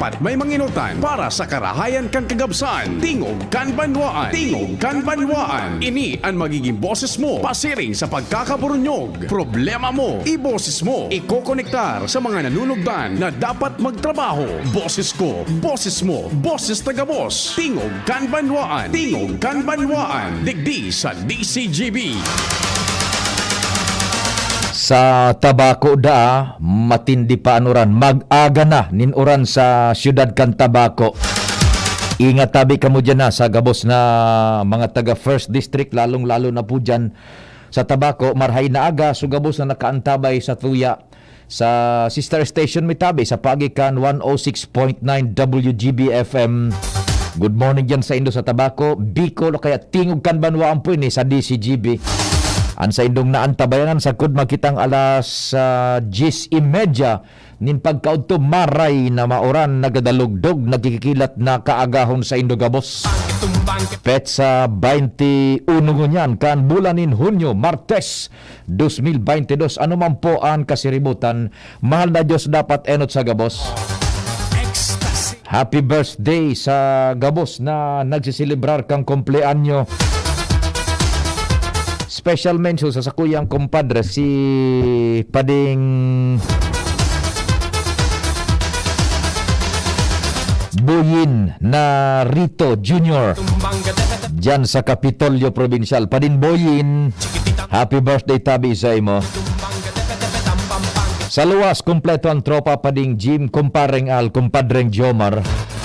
dapat may manginutan para sa karahayan kan kagabsan. Tingog kan banwaan. Tingog kan banwaan. Ini ang magiging boses mo pasiring sa pagkakaburunyog. Problema mo, iboses mo. Ikokonektar sa mga nanunugdan na dapat magtrabaho. Boses ko, boses mo, boses taga-boss. Tingog kan banwaan. Tingog kan banwaan. Digdi sa DCGB. Sa tabako da, matindi pa anuran. Mag-aga na ninuran sa syudad kan tabako. Ingat tabi kamo dyan na sa gabos na mga taga First District, lalong-lalo na po dyan sa tabako. Marhay na aga, so gabos na nakaantabay sa tuya sa sister station may tabi sa pagikan 106.9 WGB FM. Good morning dyan sa Indo sa tabako. Bicol, kaya tingog kan banwaan po ini sa DCGB. An sa indong naantabayanan sa kud makitang alas 10:30 nin pagkaudto maray na mauran nagadalugdog nagkikikilat na kaagahon sa Indogabos. Petsa 21 ngunyan kan bulanin Hunyo, Martes 2022. Ano man po ang kasiributan, mahal na Diyos dapat enot sa Gabos. Happy birthday sa Gabos na nagsisilibrar kang kumpleanyo. Special mention sa sakuyang kumpadre si Pading Boyin na Rito Jr. Diyan sa Kapitolyo Provincial. Pading Boyin, happy birthday tabi sa imo. Sa luwas, kumpleto ang tropa Pading Jim, kumpareng Al, kumpadreng Jomar,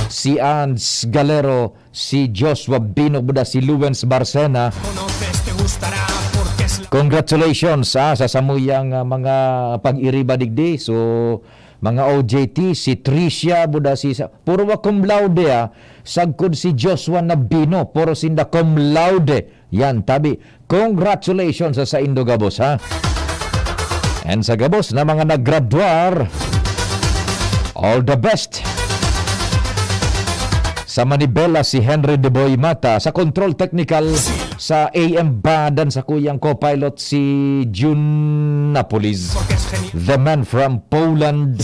si Ans Galero, si Joshua Binog, si Luwens Barcena. Congratulations sa samuyang mga pag-iriba digdi. So mga OJT, si Tricia buda si puro wa cum laude sagkod si Joshua Nabino puro sinda cum laude. Yan tabi. Congratulations sa Indogabos ha. And sa Gabos na mga naggraduar, all the best. Sa Manibela si Henry De Boy Mata, sa Control Technical sa AM Badan sa kuyang co-pilot si June Napolis, the man from Poland.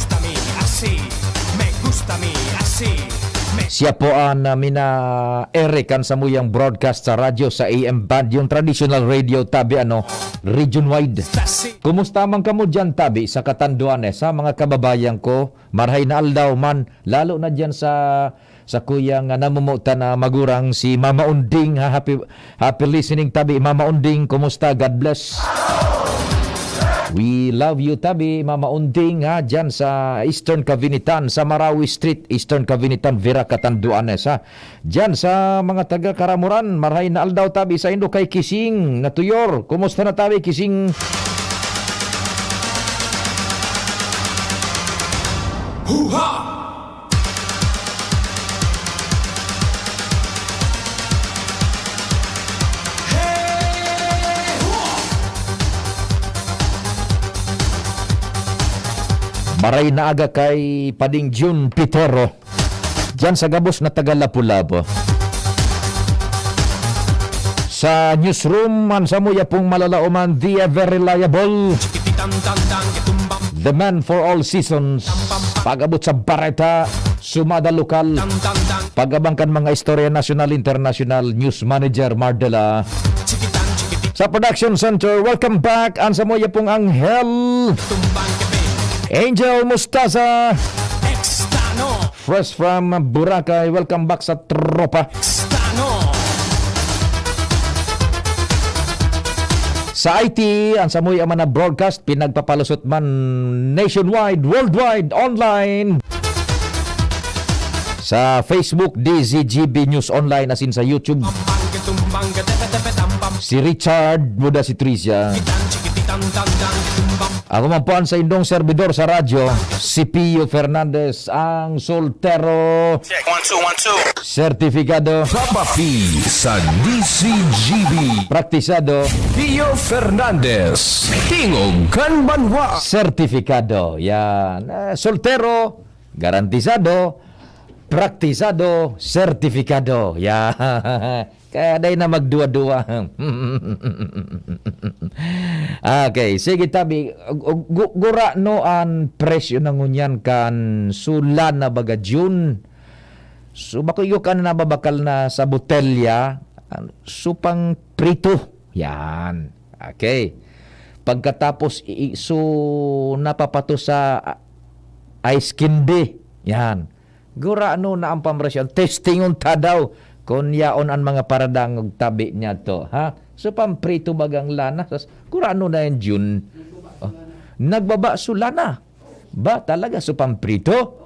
Siya po ang mina Erican sa muyang broadcast sa radyo sa AM Band, yung traditional radio tabi region wide. Kumusta man kamo dyan tabi sa Katanduanes, sa mga kababayan ko, marhay na aldaw man, lalo na dyan sa kuyang namumuta na magurang si Mama Unding. Happy listening tabi Mama Unding, kumusta? God bless. We love you tabi Mama Unding dyan sa Eastern Cavinitan, sa Marawi Street, Eastern Cavinitan, Vera, Catanduanes dyan sa mga taga Karamuran, marhay na aldaw tabi sa Indo kay Kising Natuyor. Kumusta na tabi Kising? Hoo-ha! Maray na aga kay Pading June Pitero dyan sa Gabos na taga Lapu-Lapu. Sa newsroom man sa muya pong malalauman, the ever reliable, the man for all seasons, pag-abot sa bareta, sumada lokal, pag-abangkan mga istorya national, international, news manager Mardela. Sa production center, welcome back ang sa muya pong Angel Angel Mustaza Extano. fresh from Boracay. Welcome back sa tropa. Extano. Sa IT, ang samoy ama na broadcast, pinagpapalusot man nationwide, worldwide, online. Sa Facebook, DZGB News Online, asin sa YouTube. Si Richard, muda si Tricia. Ako man po ang sa indong servidor sa radyo, si Pio Fernandez, ang soltero. Check, 1 2 1 2. Sertifikado. Papapi sa DCGB. Praktisado. Pio Fernandez. Tingog kan banwa. Sertifikado. Yan. Soltero, garantisado, praktisado, sertifikado. Yan. Kaya day na magduwa-duwa. Okay, sige tabi. Gura no ang presyo ng unyan kan sula na baga June. So bakuyo ka na nababakal na sa botelya, supang prito. Yan. Okay. Pagkatapos so napapato sa ice candy. Yan. Gura no na ang pamrasyon. Testing unta daw kung yaon ang mga paradang og tabi niya to. Ha? So pamprito bagang lana. Gura no na yung June. Oh, nagbaba so lana. Ba talaga so pamprito?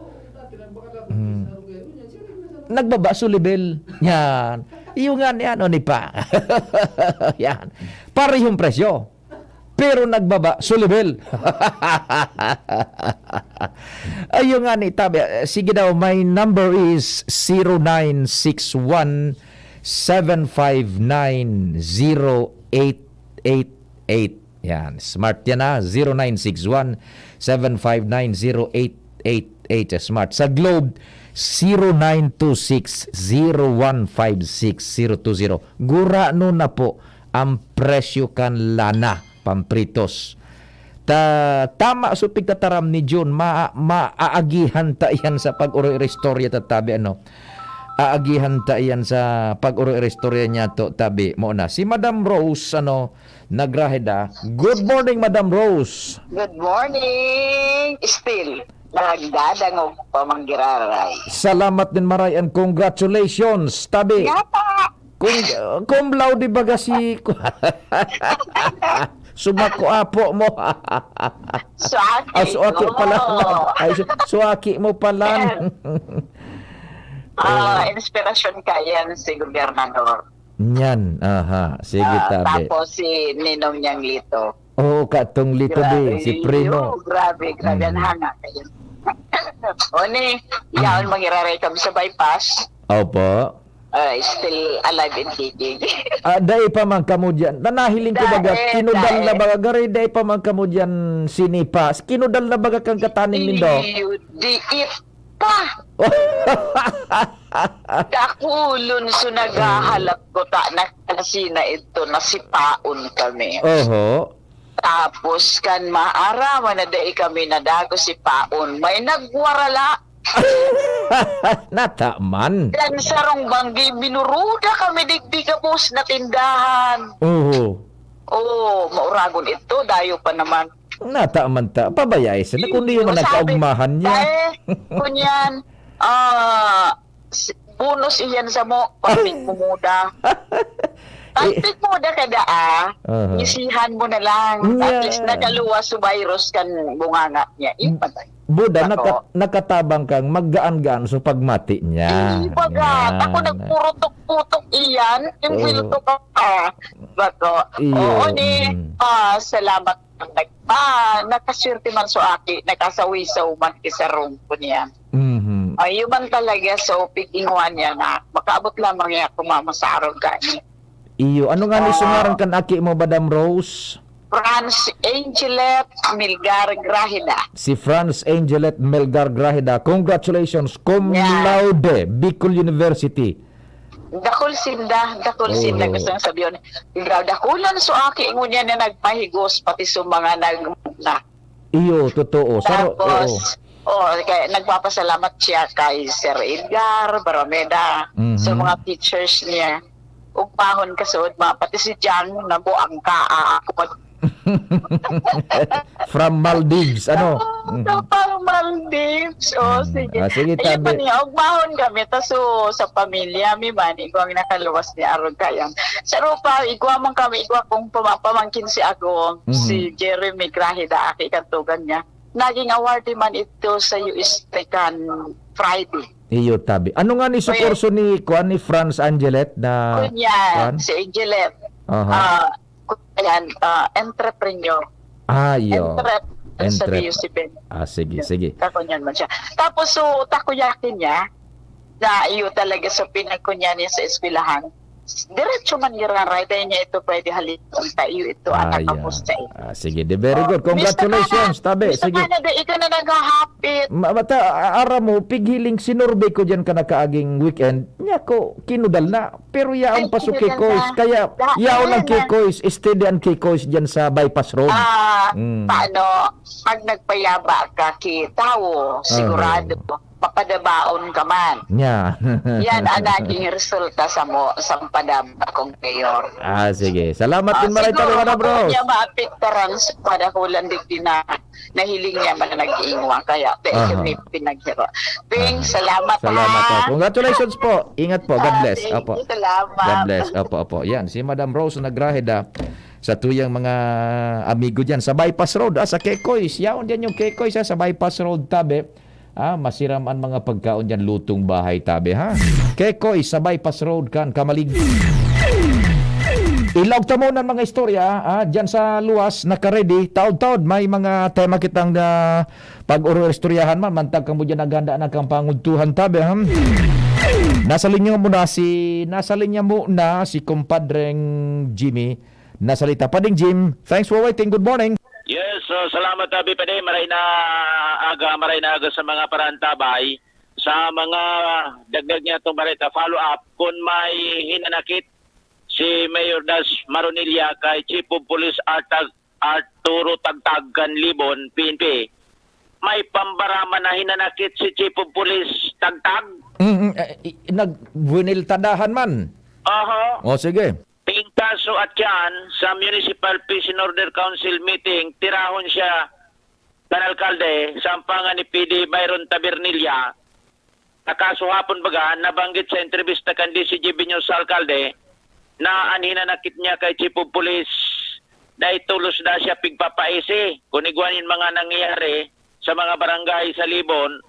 Nagbaba so level. Yan. Iyungan yan o ni pa. Yan. Parehong presyo. Pero nagbaba so level. Ayun nga ni tabi. Sige daw, my number is 0961-759-0888. Yan. Smart yan ha. 0961-759-0888. Smart. Sa Globe, 0926-0156-020. Gura no na po ang presyo kan lana pampritos. Tama so pigtataram ni John, maaagihan ta yan sa pag-uro-restorya tatabi ano. Aagihan ta yan sa pag-uro-restorya niya to tabi mo na. Si Madam Rose ano nagraheda. Good morning Madam Rose. Good morning! Still, nagdadangog pa manggiraray. Salamat din maray and congratulations tabi. Yata! Cum laude baga si sumako apo mo. Suaki. Suaki pala. Ay, suaki mo pala. Inspirasyon ka yan si Gobernador. Yan. Aha. Sige tabi. Tapos si Ninong niyang Lito. Oo, katong Lito di. Si Primo. Grabe. Ang hanga kayo. O ni, yaon mangiraray kami sa bypass. Opo. Still alive and kicking. Dai pa man kamo dyan. Nanahiling ko baga, kinudal na baga. Gari, dai pa man kamo dyan sinipa. Kinudal na baga kang kataning nindo. Di it pa. Kakulon so naghahalap ko ta nakasina ito nasipaon kami. Oho. Tapos kan maaraman na dai kami nadago si paon. May nagwarala. Nataman. Dan sarong banggi binuruda kami digdi kapos na tindahan. Oo. Oo, mauragon ito dayo pa naman. Nataman ta. Pabayay sa na kundi yung Sabi, nagkaugmahan niya. Kunyan, bonus iyan sa mo, pamit mo muda. Pamit mo muda kada isihan mo na lang. Yeah. At least nakaluwas sa virus kan bunganga niya. Ipatay. Buda, nakatabang kang maggaan-gaan sa pagmati niya. Ibagat, ako nagpurutok-putok iyan, yung pilutok ka. Bato, oo ni, salamat ang nakaswerte man so aki, nakasawi-saw man kisarong ko niya. Mm-hmm. Ayun man talaga, so pikinguan niya na, makaabot lamang niya kumamasarong ka niya. Iyo, ano nga ni sungaran kan aki mo, Madam Rose? Franz Angelet Milgar Grahida. Si Franz Angelet Melgar Grahida. Congratulations. Cum laude, Bicol University. Dakol sinda gusto nang sabihin. Dakulan so aki ngunya na nagpahigos pati sa mga nagmuna. Iyo, totoo. Tapos, kaya nagpapasalamat siya kay Sir Edgar Barameda sa mga teachers niya. Upahon kasood pati si Jan na buang ka ako. From Maldives, ano? From Maldives. Sige. Sige, tabi. Ugmahon kami, taso sa pamilya, mi man, ikaw ang nakaluwas ni Aron Kayang. Sa rupa, ikaw man kami, ikaw kung pamangkin si ako, si Jeremy Grahida, aki katugan niya. Naging awardee man ito sa US Tecan Friday. Iyo, tabi. Ano nga ni sa kurso ni Franz Angelet na... Kunyan, si Angelet. Entrepreneur. Iyo. Sa DUCB. Sige. Takunyan man siya. Tapos, so, takuyakin niya, na iyo talaga sa pinagkunyan niya sa eskwelahan. diretso man gira rider niya ito pwede halitan tayo ito anak yeah. ako sa Sige, de very good. Congratulations, tabi. Sige. Sige. Mr. Canada, ikaw na naghahapit. Mata, ara mo, pighiling sinurvey ko dyan ka nakaaging weekend, niya ko, kinudal na. Pero yaong Ay, pasok kinudal kikoys, na. kaya yaon ang na. kikoys, steady ang kikoys dyan sa bypass road. Paano, pag nagpayaba ka kitao, sigurado, papadabaon ka man. Nya. Yan ang naging resulta sa padaba kong mayor. Sige. Salamat din maray tabi, Siguro, bro. niya maapektaran sa padahulan din na nahiling niya man na nag-iingwa. Kaya, Aha. pinaghiro. Ping, salamat Salamat po. ha. Congratulations po. Ingat po. God bless. Thank Opo. you, salamat. God bless. Opo. Yan, si Madam Rose Nagraheda sa tuyang mga amigo dyan sa bypass road, sa Kekoys. Yaon dyan yung Kekoys sa bypass road, tabi. Masiram ang mga pagkaon dyan, lutong bahay, tabi, ha? Kekoys sa bypass road kan, Kamalig. Ilog tamo ng mga istorya, dyan sa luwas, naka-ready. Taod-taod, may mga tema kitang pag-uro-istoryahan man. Mantag ka mo dyan naghanda na kang panguntuhan, tabi, ha? Nasa linya muna si kumpadreng Jimmy. Nasalita pa ding Jim. Thanks for waiting. Good morning. Yes, so salamat tabi pa din. Maray na aga sa mga parantabay. Sa mga dagdag niya itong barita, follow up kung may hinanakit si Mayor Das Maronilla kay Chief of Police Arturo Tagtag Libon, PNP. May pambarama na hinanakit si Chief of Police Tagtag. Nag-winiltadahan man. O sige. Kaso at yan, sa Municipal Peace and Order Council meeting, tirahon siya kan alkalde, sampangan ni PD Byron Tabernilla. Nakaso hapon baga, nabanggit sa entrevista kan DCG Binyos sa alkalde, na anhinanakit niya kay Chief of Police na itulos na siya pigpapaisi. Kunigwanin mga nangyayari sa mga barangay sa Libon,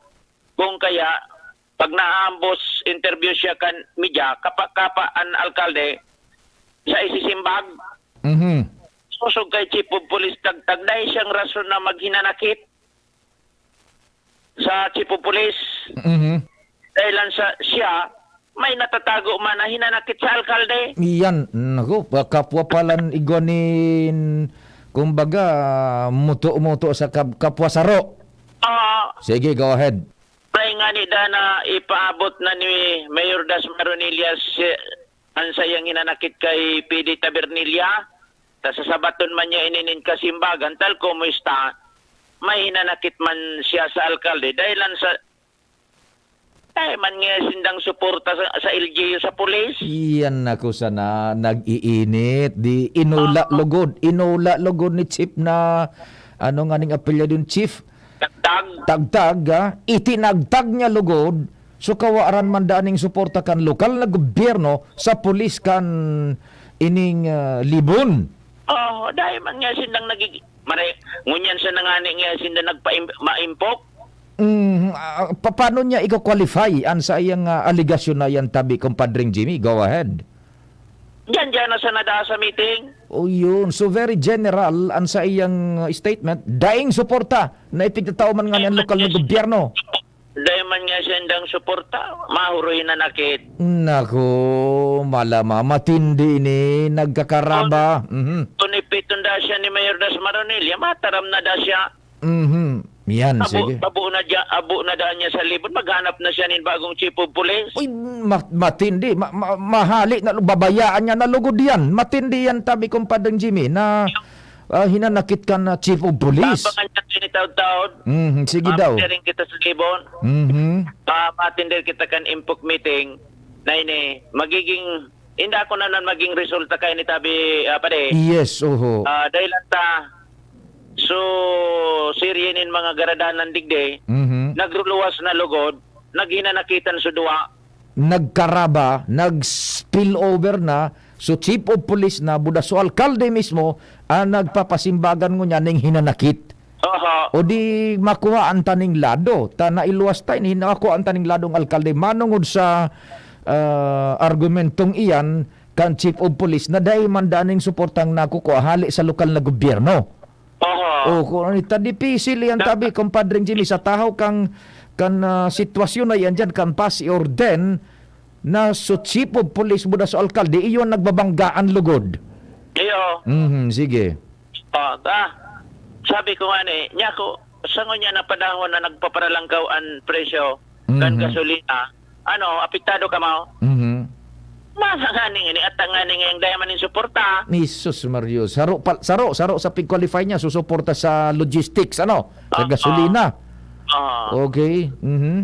kung kaya, pag naambos, interview siya kan media, kapa ang alkalde, sa isisimbag. Susog kay Chief of Police Tagtag dahil siyang rason na maghinanakit sa Chief of Police. Dahil lang siya may natatago man na hinanakit sa alkalde. Yan, naku, kapwa palan igwanin, kumbaga, muto-muto sa kapwa saro. Sige, go ahead. May nga ni na ipaabot na ni Mayor Das Maronilla ang sayang hinanakit kay PD Tabernilla. Ta sa sabaton man niya ininin kasimbagan, tal kumusta, may hinanakit man siya sa alkalde. Dahil lang sa man nga sindang suporta sa LGU sa pulis. Yan ako sana nag-iinit. Di inula lugod ni Chief na ano nga ning apelya dun, Chief? Tagtag, itinagtag niya lugod. So kawaaran man daning suporta kan lokal na gobyerno sa pulis kan ining Libon. Dahil man nga sindang ngunyan sa nangani nga sindang nagpa-impok. Paano niya i-qualify an sa iyang aligasyon na yan, tabi, kumpadring Jimmy? Go ahead. Diyan na sa nada sa meeting. Yun. So very general an sa iyang statement. Daing suporta na ipigtatao man nga ng lokal na gobyerno. Dahil man nga sindang suporta, mahuroy na nakit. Naku, malama, matindi ni, nagkakaraba. Tunipiton da siya ni Mayor Das Maronilla, mataram na da siya. Yan, sige. Abo na da niya sa Libon, maghanap na siya ng bagong Chief of Police. Uy, matindi, mahali, na, babayaan niya na lugod yan. Matindi yan, tabi, kumpadang Jimmy, na hinanakit ka na Chief of Police. Tabangan niya tinitaw-taod. Sige daw. Matiring kita sa Libon. Matindir kita kan impok meeting na ini magiging hindi ako na maging resulta kay ni tabi pare. Yes, oho. Dahil ta so siryenin mga garadanan digde, nagruluwas na lugod, naghinanakitan sa duwa. Nagkaraba, nag-spill over na, so Chief of Police na buda, so alkalde mismo ang nagpapasimbagan ngo niya ning hinanakit. O di makuha ang taning lado, ta nailuwas tayo, hinakuha ang taning ladong alkalde, manungod sa argumentong iyan kan Chief of Police na dahil mandaning suportang nakukuha hali sa lokal na gobyerno. O kung tadi pisil yan, tabi, kumpadring Jimmy, sa tahaw kang sitwasyon na yan dyan, kan pass or den, na so chief of police mo sa alkalde, iyon nagbabanggaan lugod. Iyo, Sige. sabi ko nga niya ko, sango niya na panahon na nagpaparalanggaw ang presyo kan gasolina, apektado ka mo? Masanganing ini at tanganing yung dayaman ng suporta. Jesus Mario, saro sa pag-qualify niya, susuporta sa logistics, sa gasolina. Okay.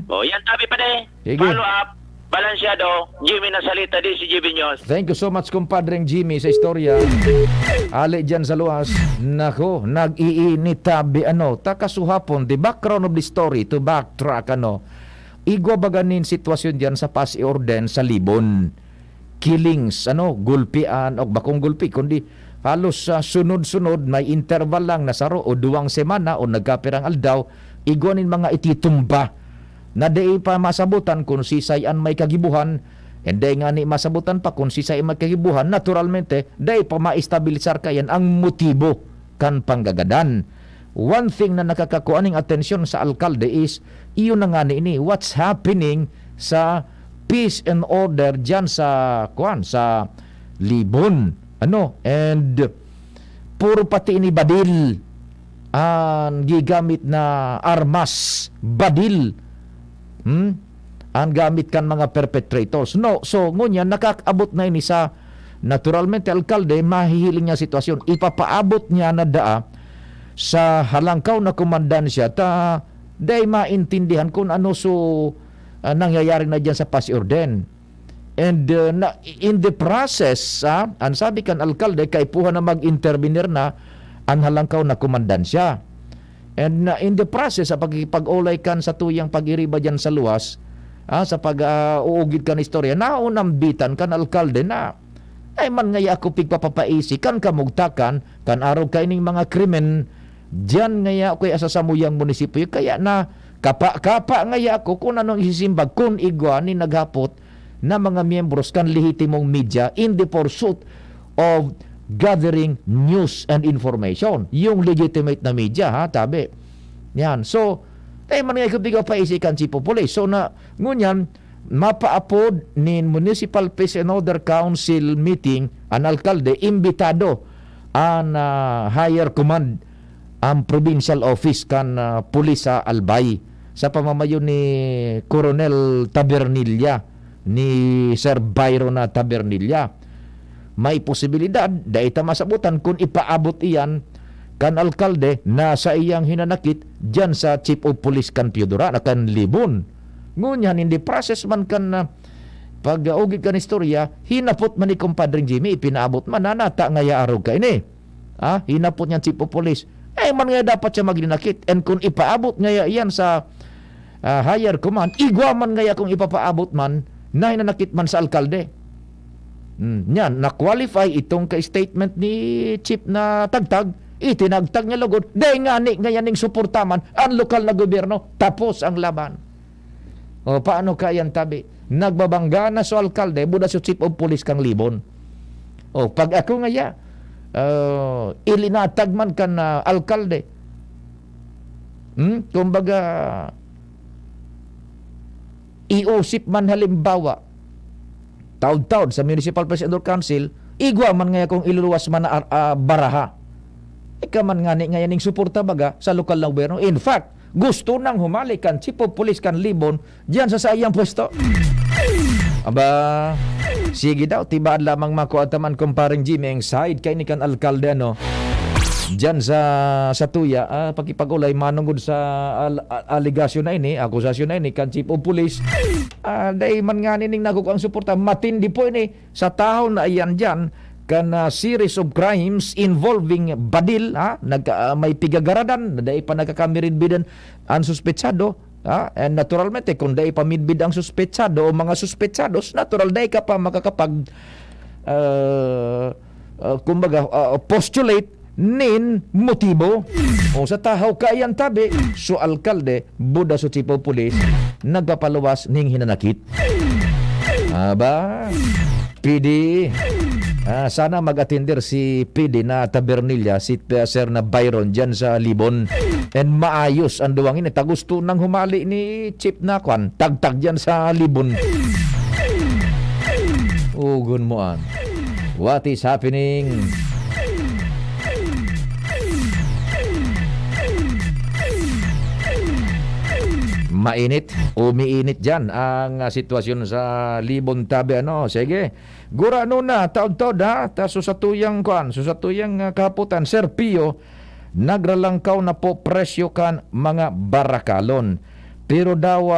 O, yan tabi pa Sige. Follow up, balansyado, Jimmy na salita di si Jimmy News. Thank you so much, kumpadreng Jimmy, sa istorya. Ali dyan sa luwas. Nako, nag-iinitabi, takasuhapon, the background of the story, to backtrack, igwa baganin sitwasyon dyan sa Pasay Orden sa Libon. Killings, gulpian, o bakong gulpi, kundi halos sa sunod-sunod, may interval lang na saro o 2 semana o nagkapirang aldaw, igwanin mga ititumba na di pa masabutan kung sisayan may kagibuhan, hindi nga ni masabutan pa kung sisayan may kagibuhan, naturalmente, di pa maistabilisar kayan ang motibo kan panggagadan. One thing na nakakakuaning atensyon sa alkalde is, iyon na nga ni what's happening sa peace and order dyan sa Libon. And puro pati ini badil ang gigamit na armas, badil. Ang gamit kan mga perpetrators. So ngunyan nakakabot na ini sa naturalmente alkalde, mahihiling niya sitwasyon. Ipapaabot niya na sa halangkaw na komandansya day maintindihan kung nangyayari na dyan sa Pasay Orden. And in the process, ang sabi kan alkalde, kaipuhan na mag-intervenir na ang halangkaw na komandansya. And in the process, sa pag-ulay kan sa tuyang pag-iriba dyan sa luwas, sa pag-uugid kan istorya, naunambitan kan alkalde na, ay man ngaya ako pigpapapaisi, kan kamugtakan, kan araw kaining mga krimen, dyan ngaya ako asasamuyang munisipyo, kaya na, kapa ngaya ako kung anong isisimbag, kung igwa ni naghapot na mga miyembros kan lehitimong media in the pursuit of gathering news and information. Yung legitimate na media, tabi. Yan. So, tayo man nga ikaw pa isikan si Police. So, ngunyan, mapaapod ni Municipal Peace and Order Council meeting, ang alkalde, imbitado ang higher command, ang provincial office kan pulis sa Albay sa pamamayo ni Coronel Tabernilla, ni Sir Byron na Tabernilla. May posibilidad dahil masabutan kung ipaabot iyan kan alkalde na sa iyang hinanakit dyan sa Chief of Police kan Piodora na kan Libon. Ngunyan hindi process man kan pag-ugid kan istorya, hinapot man ni kumpadring Jimmy, ipinaabot man nata ngaya araw ka ini. Hinapot niyan Chief of Police. Man nga dapat siya maglinakit. And kung ipaabot ngaya iyan sa higher command, igwa man ngaya kung ipapaabot man na hinanakit man sa alkalde. Yan, na-qualify itong ka-statement ni Chief na tagtag, itinagtag niya lugod, dahil nga ngayon suportaman ang lokal na gobyerno, tapos ang laban. O paano kayan tabi? Nagbabangga na sa alkalde, buda sa Chief of Police kang Libon. O pag ako ngaya, ilinatag man kan alkalde, kumbaga, iusip man halimbawa, taud-taud sa Municipal Peace and Order Council, igwa man ngaya kung iluluwas man na baraha. Ika man nga ngayon suporta baga sa lokal na gobyerno. In fact, gusto nang humalik kan Chief of Police kan Libon diyan sa sayang pwesto. Aba, sige daw, tibaan lamang makuataman kumparing Jimmy ang side kay ni kan alkalde diyan sa tuya, pagkipag-ulay manungod sa aligasyon na ini, akusasyon na ini kan Chief of Police. Dahil man nga nining naguk ang suporta, matindi po ini sa tao na iyan dyan kan series of crimes involving badil, may pigagaradan, dahil pa nagkakamiridbidan ang suspetsado, and naturalmente kung dahil pa midbid ang suspetsado o mga suspetsados, natural dahil ka pa makakapag kumbaga postulate nin motibo o sa tahaw kayan tabi so alkalde buda so Chief of Police nagpapaluwas ning hinanakit. Aba PD, sana mag-attender si PD na Tabernilla, si Sir na Byron dyan sa Libon, and maayos ang duwangin. Tagusto nang humali ni Chief na tagtag dyan sa Libon. Ugon mo an. What is happening? Mainit, umiinit dyan ang sitwasyon sa Libon Tabi. Sige, gura na, taod-taod ha, susatuyang kaputan, Sir Pio, nagralangkaw na po presyo kan mga barakalon. Pero daw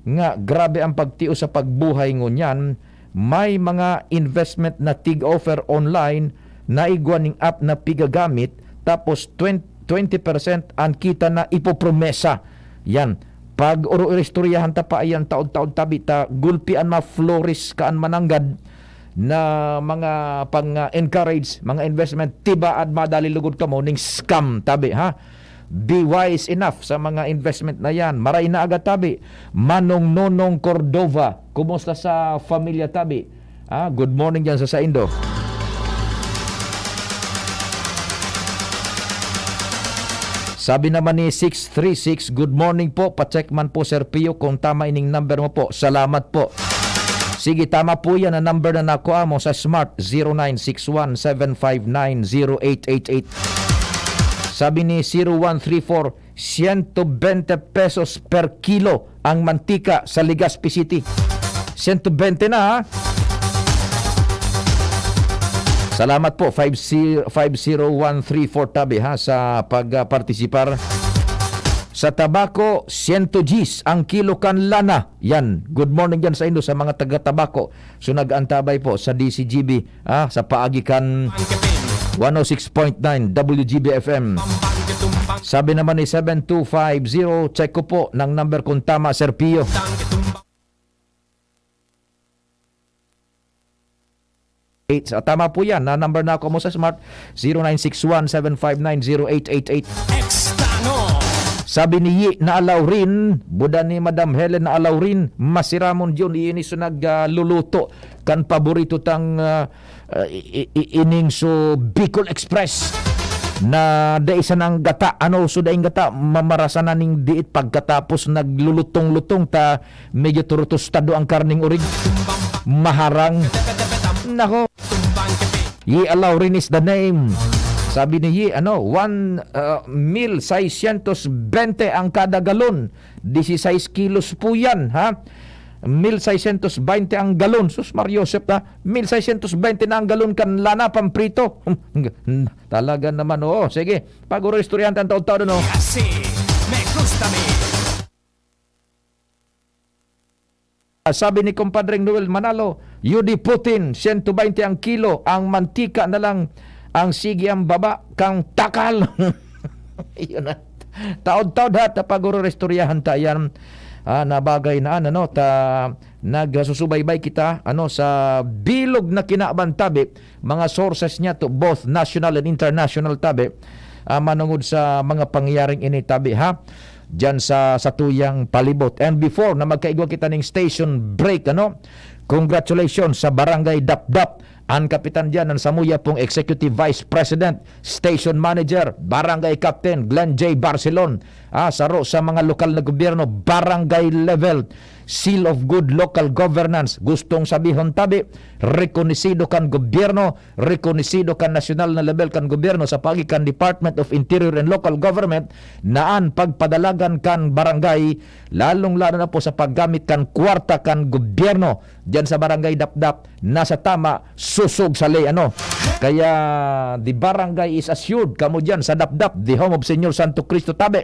nga grabe ang pagtiyo sa pagbuhay ngunyan, may mga investment na tig-offer online na igwaning app na pigagamit, tapos 20% ang kita na ipopromesa. Yan. Pag oro-istoryahan ta pa ayan taod-taod tabi ta gulpian ma-flourish kaan mananggad na mga pang-encourage mga investment tiba at madali lugod ka mo ning scam tabi ha. Be wise enough sa mga investment na yan. Maray na agad tabi. Manong Nonong Cordova, kumusta sa familia tabi? Good morning dyan sa Indo. Sabi naman ni 636, good morning po. Pacheck man po Sir Pio kung tama ining number mo po. Salamat po. Sige, tama po yan ang number na nakuha mo sa Smart 0961-759-0888. Sabi ni 0134, 120 pesos per kilo ang mantika sa Legazpi City. 120 na ha. Salamat po 50134 tabi ha sa pagpartisipar. Sa tabako 100 Gs ang kilo kan lana. Yan, good morning dyan sa Indo sa mga taga-tabako. So nag-antabay po sa DCGB sa paagi kan 106.9 WGB FM. Sabi naman ni 7250, check ko po ng number kung tama Sir Pio. Tama po yan. Na number na ako mo sa Smart 0961-759-0888. Extano. Sabi ni Yi na alaw rin, buda ni Madam Helen na alaw rin, masiramon yun, iyon iso nagluluto kan paborito tang ining so Bicol Express na daisa ng gata. So daing gata, mamarasa na ning diit pagkatapos naglulutong-lutong ta medyo turutustado ang karning urig. Maharang. Nako. Yi alaw rin is the name. Sabi ni Yi, 1,620 ang kada galon. 16 kilos po yan, ha? 1,620 ang galon. Sus Mariosep na, 1,620 na ang galon kan lana pamprito. Talaga naman, oo. Sige, pag-uro istoryante ang taon-taon, no? Así me gusta mi. Sabi ni Compadreng Noel Manalo, Yudi Putin, 120 ang kilo, ang mantika na lang ang sige ang baba kang takal. Iyon na. Taod-taod ha, tapaguro restoryahan ta yan. Na bagay na nagsusubaybay kita sa bilog na kinabantabi, mga sources niya to both national and international tabi, manungod sa mga pangyayaring ini tabi ha. Diyan sa tuyang palibot. And before na magkaigwa kita ng station break, congratulations sa Barangay Dapdap. Ang kapitan dyan ng Samuya pong Executive Vice President, Station Manager, Barangay Captain Glenn J. Barcelon, saro sa mga lokal na gobyerno, barangay level, seal of good local governance. Gustong sabihon tabi, rekonisido kan gobyerno, rekonisido kan nasyonal na level kan gobyerno sa pagikan Department of Interior and Local Government, naan pagpadalagan kan barangay, lalong-lalo na po sa paggamit kan kwarta kan gobyerno dyan sa Barangay Dapdap, nasa tama, susog sa lay. Kaya the barangay is assured kamo dyan sa Dapdap, the home of Senyor Santo Cristo tabi.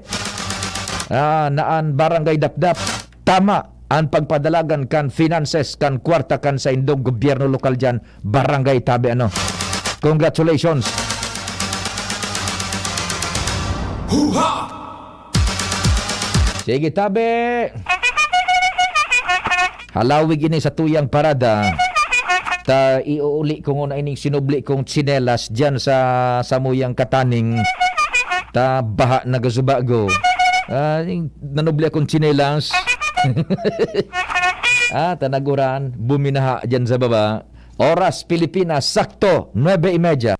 Naan Barangay Dapdap, tama ang pagpadalagan kan finances kan kwarta kan sa indong gobyerno lokal dyan, barangay tabi. Congratulations. Huha! Sige tabi. Halawig ini sa tuyang parada. Ta iuuli ko na ining sinubli kong tsinelas dyan sa samuyang kataning. Ta baha nagazubago. Nanubli akong tsinelas. Tanaguran, buminaha dyan sa baba. Oras Pilipinas, sakto, 9:30.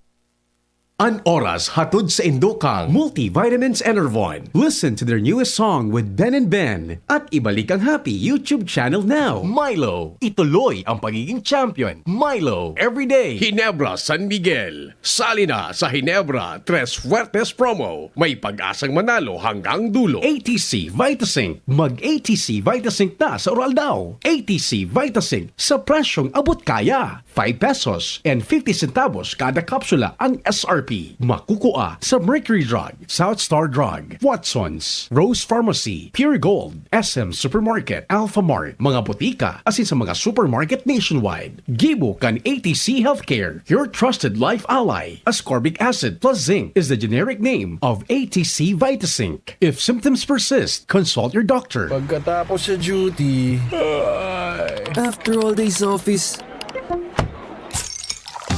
An oras hatod sa Indokang Multivitamins Enervon. Listen to their newest song with Ben and Ben at ibalik ang happy YouTube channel now. Milo, ituloy ang pagiging champion. Milo, everyday. Ginebra San Miguel. Sali na sa Ginebra Tres Fuertes promo. May pag-asang manalo hanggang dulo. ATC Vitasync. Mag-ATC Vitasync na sa oral daw. ATC Vitasync sa presyong abot kaya. 5 pesos and 50 centavos kada kapsula ang SRP. Makukuha sa Mercury Drug, South Star Drug, Watsons, Rose Pharmacy, Pure Gold, SM Supermarket, Alpha Mart, mga botika, asin sa mga supermarket nationwide. Gibo kan ATC Healthcare, your trusted life ally. Ascorbic acid plus zinc is the generic name of ATC Vitasync. If symptoms persist, consult your doctor. Pagkatapos sa duty, after all day's office,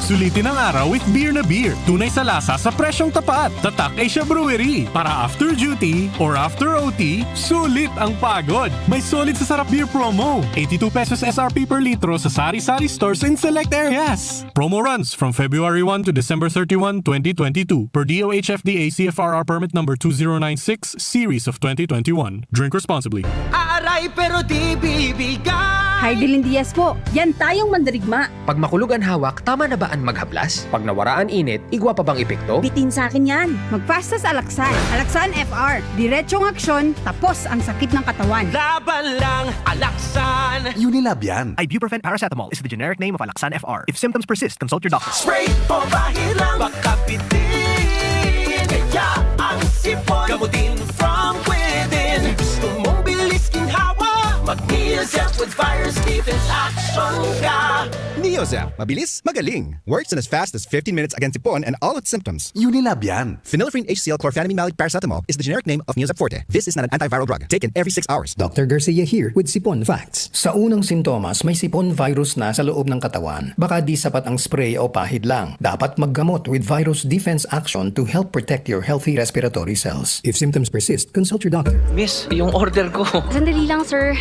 Sulitin ang araw with beer na beer. Tunay sa lasa sa presyong tapat. Tatak Asia Brewery. Para after duty or after OT, sulit ang pagod. May solid sa sarap beer promo. 82 pesos SRP per litro sa sari-sari stores in select areas. Promo runs from February 1 to December 31, 2022. Per DOH FDA CFRR permit number 2096, series of 2021. Drink responsibly. Aray pero di bibigay. Heidelin Diaz po, yan tayong mandarigma. Pag makulog ang hawak, tama na ba ang maghablas? Pag nawaraan init, igwa pa bang epekto? Bitin sa akin yan. Magpastas Alaksan. Alaksan FR. Diretsyong aksyon, tapos ang sakit ng katawan. Laban lang, alaksan. Unilab yan. Ibuprofen paracetamol is the generic name of Alaxan FR. If symptoms persist, consult your doctor. Spray o bahirang baka bitin. Kaya ang sipon, gamutin from within. Gusto mong bilis ginhawa, mag-Neozep with virus defense action ka. Neozep. Mabilis, magaling. Works in as fast as 15 minutes against Ipon and all its symptoms. Unilab yan. Phenylephrine HCl chlorphenamine malic paracetamol is the generic name of Neozep Forte. This is not an antiviral drug. Taken every 6 hours. Dr. Garcia here with Sipon Facts. Sa unang sintomas, may sipon virus na sa loob ng katawan. Baka di sapat ang spray o pahid lang. Dapat maggamot with virus defense action to help protect your healthy respiratory cells. If symptoms persist, consult your doctor. Miss, yung order ko. Sandali lang, sir.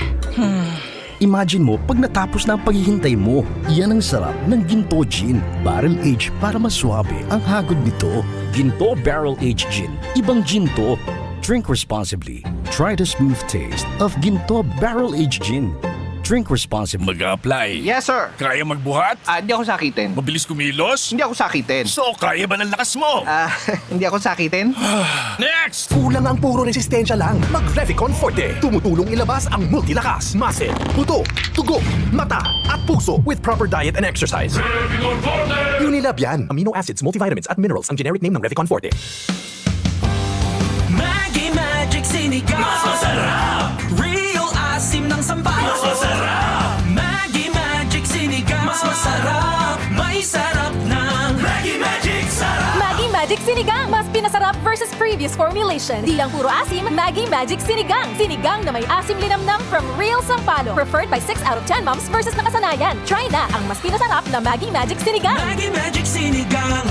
Imagine mo pag natapos na ang paghihintay mo. Yan ang sarap ng Ginto Gin. Barrel Age para maswabe ang hagod nito. Ginto Barrel Age Gin. Ibang gin to. Drink responsibly. Try the smooth taste of Ginto Barrel Age Gin. Drink responsibly. Mag-apply. Yes, sir. Kaya magbuhat? Hindi ako sakitin. Mabilis kumilos? Hindi ako sakitin. So, kaya ba ng lakas mo? Hindi ako sakitin. Next! Kulang ang puro resistensya lang. Mag-Revicon Forte. Tumutulong ilabas ang multilakas, muscle, buto, tugo, mata, at puso with proper diet and exercise. Revicon Forte! Unilab yan. Amino acids, multivitamins, at minerals ang generic name ng Revicon Forte. Maggie Magic Sinigang. Mas masarap. Real asim ng sambal. Mas masarap. Maggie Magic Sinigang. Mas masarap. May sarap ng Maggie Magic Sarap. Maggie Magic Sinigang. Mas pinasarap versus previous formulation. Di lang puro asim, Maggie Magic Sinigang. Sinigang na may asim linamnam from Real Sampalo. Preferred by 6 out of 10 moms versus nakasanayan. Try na ang mas pinasarap na Maggie Magic Sinigang. Maggie Magic Sinigang.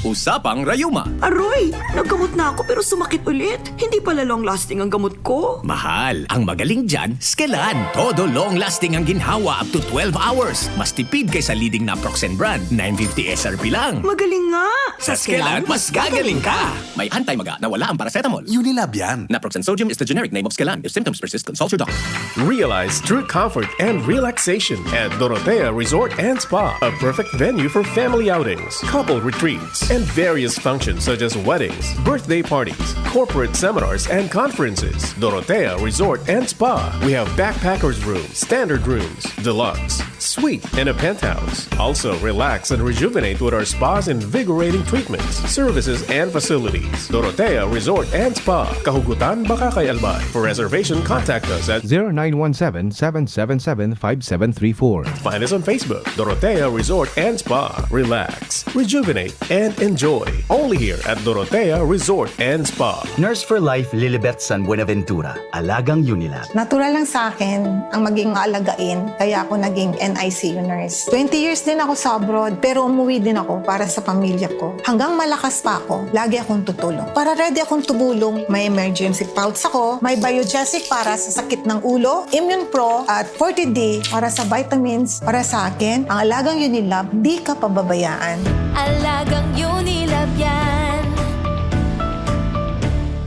Usapang Rayuma. Aroy, naggamot na ako pero sumakit ulit. Hindi pala long-lasting ang gamot ko. Mahal. Ang magaling dyan, Skelan. Todo long-lasting ang ginhawa up to 12 hours. Mas tipid kaysa leading na Proxen brand. 950 SRP lang. Magaling nga. Sa Skelan, mas gagaling ka. May anti-maga na wala ang paracetamol. Unilab yan. Naproxen sodium is the generic name of Skelan. If symptoms persist, consult your doctor. Realize true comfort and relaxation at Dorotea Resort and Spa. A perfect venue for family outings, couple retreats, and various functions such as weddings, birthday parties, corporate seminars, and conferences. Dorotea Resort and Spa. We have backpackers rooms, standard rooms, deluxe, suite, and a penthouse. Also, relax and rejuvenate with our spas invigorating treatments, services, and facilities. Dorotea Resort and Spa. Kahugutan, Bakakay, Albay. For reservation, contact us at 0917-777-5734. Find us on Facebook, Dorotea Resort and Spa. Relax, rejuvenate, and enjoy. Only here at Dorotea Resort and Spa. Nurse for Life Lilibet San Buenaventura, Alagang Unilab. Natural lang sa akin ang maging alagain, kaya ako naging NICU nurse. 20 years din ako sa abroad, pero umuwi din ako para sa pamilya ko. Hanggang malakas pa ako, lagi akong tutulong. Para ready akong tumulong, may emergency pouch ako, may Biogesic para sa sakit ng ulo, Immune Pro at 40D para sa vitamins. Para sa akin, ang Alagang Unilab, di ka pababayaan. Alagang Unilab. yan.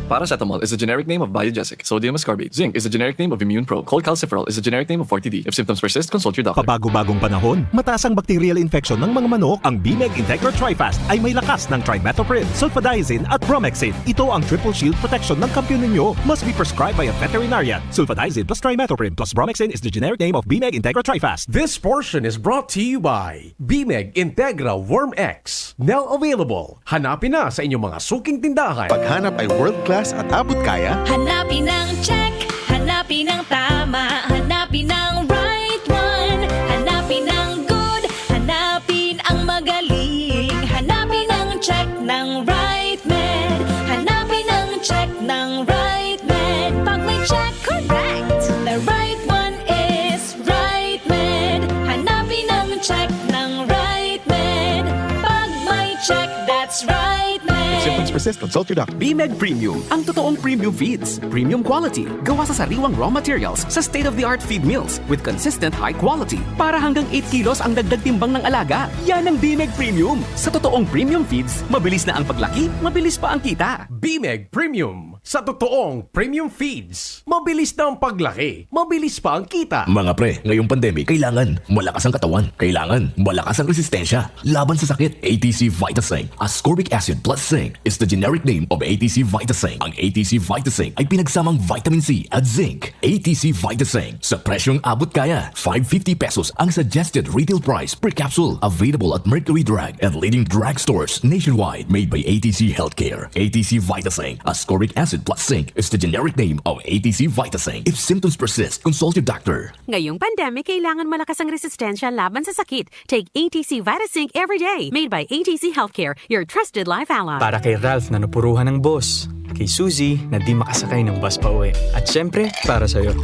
Paracetamol is the generic name of Biogesic. Sodium ascorbate. Zinc is the generic name of Immune Pro. Cholecalciferol is the generic name of Forti-D. If symptoms persist, consult your doctor. Pabago-bagong panahon, mataas ang bacterial infection ng mga manok, ang BMEG Integra Trifast ay may lakas ng trimethoprim, sulfadiazine at bromhexin. Ito ang triple shield protection ng kampiyon ninyo. Must be prescribed by a veterinarian. Sulfadiazine plus trimethoprim plus bromhexin is the generic name of BMEG Integra Trifast. This portion is brought to you by BMEG Integra Worm X. Now available. Hanapin na sa inyong mga suking tindahan. Paghanap ay world-class at abot kaya. Hanapin ang check, hanapin ang tama, hanapin ang right one, hanapin ang good, hanapin ang magaling, hanapin ang check ng right med, hanapin ang check ng right med. Pag may check, correct, the right one is right med. Hanapin ang check ng right med. Pag may check, that's right med. Symptoms persist, consult your doctor. BMEG Premium, ang totoong premium feeds. Premium quality, gawa sa sariwang raw materials sa state-of-the-art feed mills with consistent high quality. Para hanggang 8 kilos ang dagdag timbang ng alaga. Yan ang BMEG Premium. Sa totoong premium feeds, mabilis na ang paglaki, mabilis pa ang kita. BMEG Premium. Sa totoong premium feeds. Mabilis na ang paglaki. Mabilis pa ang kita. Mga pre, ngayong pandemic, kailangan malakas ang katawan. Kailangan malakas ang resistensya. Laban sa sakit, ATC Vitasync. Ascorbic acid plus zinc is the generic name of ATC Vitasync. Ang ATC Vitasync ay pinagsamang vitamin C at zinc. ATC Vitasync. Sa presyong abot kaya, 550 pesos ang suggested retail price per capsule. Available at Mercury Drug and leading drugstores nationwide. Made by ATC Healthcare. ATC Vitasync. Ascorbic acid plus zinc is the generic name of ATC Vitasync. If symptoms persist, consult your doctor. Ngayong pandemic, kailangan malakas ang resistensya laban sa sakit. Take ATC Vitasync every day. Made by ATC Healthcare, your trusted life ally. Para kay Ralph na napuruhan ng boss, kay Suzy na di makasakay ng bus pa uwi, at syempre, para sa'yo.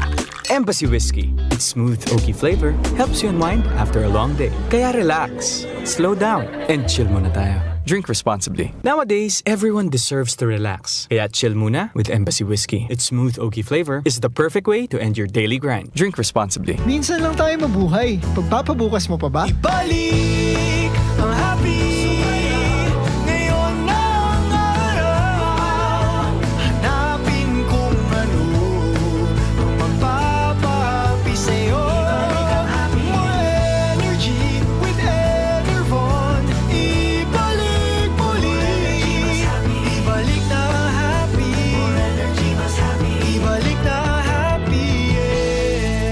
Embassy Whiskey. Its smooth, oaky flavor helps you unwind after a long day. Kaya relax, slow down, and chill muna tayo. Drink responsibly. Nowadays, everyone deserves to relax. Kaya chill muna with Embassy Whiskey. Its smooth, oaky flavor is the perfect way to end your daily grind. Drink responsibly. Minsan lang tayo mabuhay. Pagpapabukas mo pa ba? Ibalik ang happy. Ngayon na ang araw. Hanapin kung ano ang magpapapi sa'yo. More energy with Enervon. Ibalik muli. Ibalik na happy. Ibalik na happy.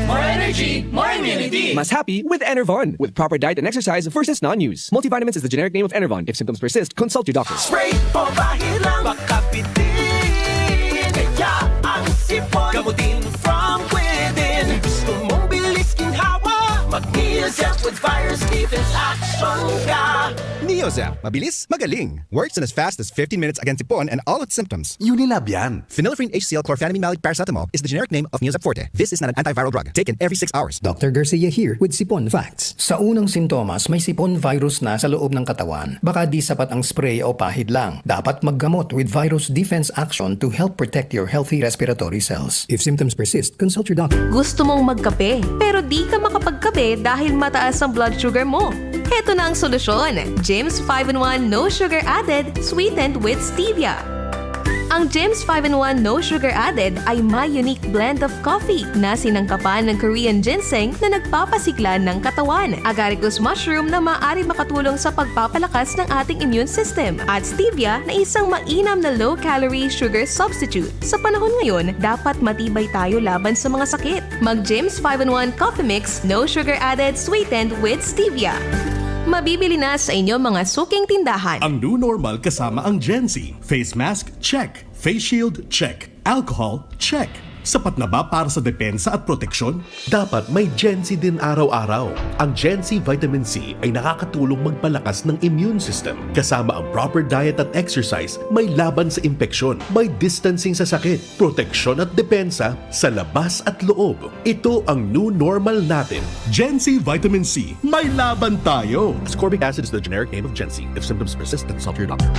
More energy, more immunity. Mas happy with Enervon. With proper diet and exercise versus non-use. Multivitamins is the generic name of Enervon. If symptoms persist, consult your doctor. Spray o bahilang makapitin. Kaya ang sipon gamutin from within. Gusto mong bilis ginhawa, mag-Neozep with virus defense action ka. Neozep. Mabilis, magaling. Works in as fast as 15 minutes against sipon and all its symptoms. Unilab yan. Phenylephrine HCl chlorphenamine malic paracetamol is the generic name of Neozep Forte. This is not an antiviral drug. Taken every 6 hours. Dr. Garcia here with Sipon Facts. Sa unang sintomas, may sipon virus na sa loob ng katawan. Baka di sapat ang spray o pahid lang. Dapat maggamot with virus defense action to help protect your healthy respiratory cells. If symptoms persist, consult your doctor. Gusto mong magkape, pero di ka makapagkape dahil mataas ang blood sugar mo. Heto na ang solusyon. Jims 5-in-1 No Sugar Added, sweetened with stevia. Ang Jims 5-in-1 No Sugar Added ay may unique blend of coffee na sinangkapan ng Korean ginseng na nagpapasigla ng katawan, agaricus mushroom na maaari makatulong sa pagpapalakas ng ating immune system, at stevia na isang mainam na low-calorie sugar substitute. Sa panahon ngayon, dapat matibay tayo laban sa mga sakit. Mag Jims 5-in-1 Coffee Mix No Sugar Added, sweetened with stevia. Mabibili na sa inyong mga suking tindahan. Ang new normal kasama ang Gen-Z. Face mask, check. Face shield, check. Alcohol, check. Sapat na ba para sa depensa at proteksyon? Dapat may Gen-Z din araw-araw. Ang Gen-Z Vitamin C ay nakakatulong magpalakas ng immune system. Kasama ang proper diet at exercise, may laban sa impeksyon, may distancing sa sakit, proteksyon at depensa sa labas at loob. Ito ang new normal natin. Gen-Z Vitamin C. May laban tayo! Ascorbic acid is the generic name of Gen-Z. If symptoms persist, consult your doctor.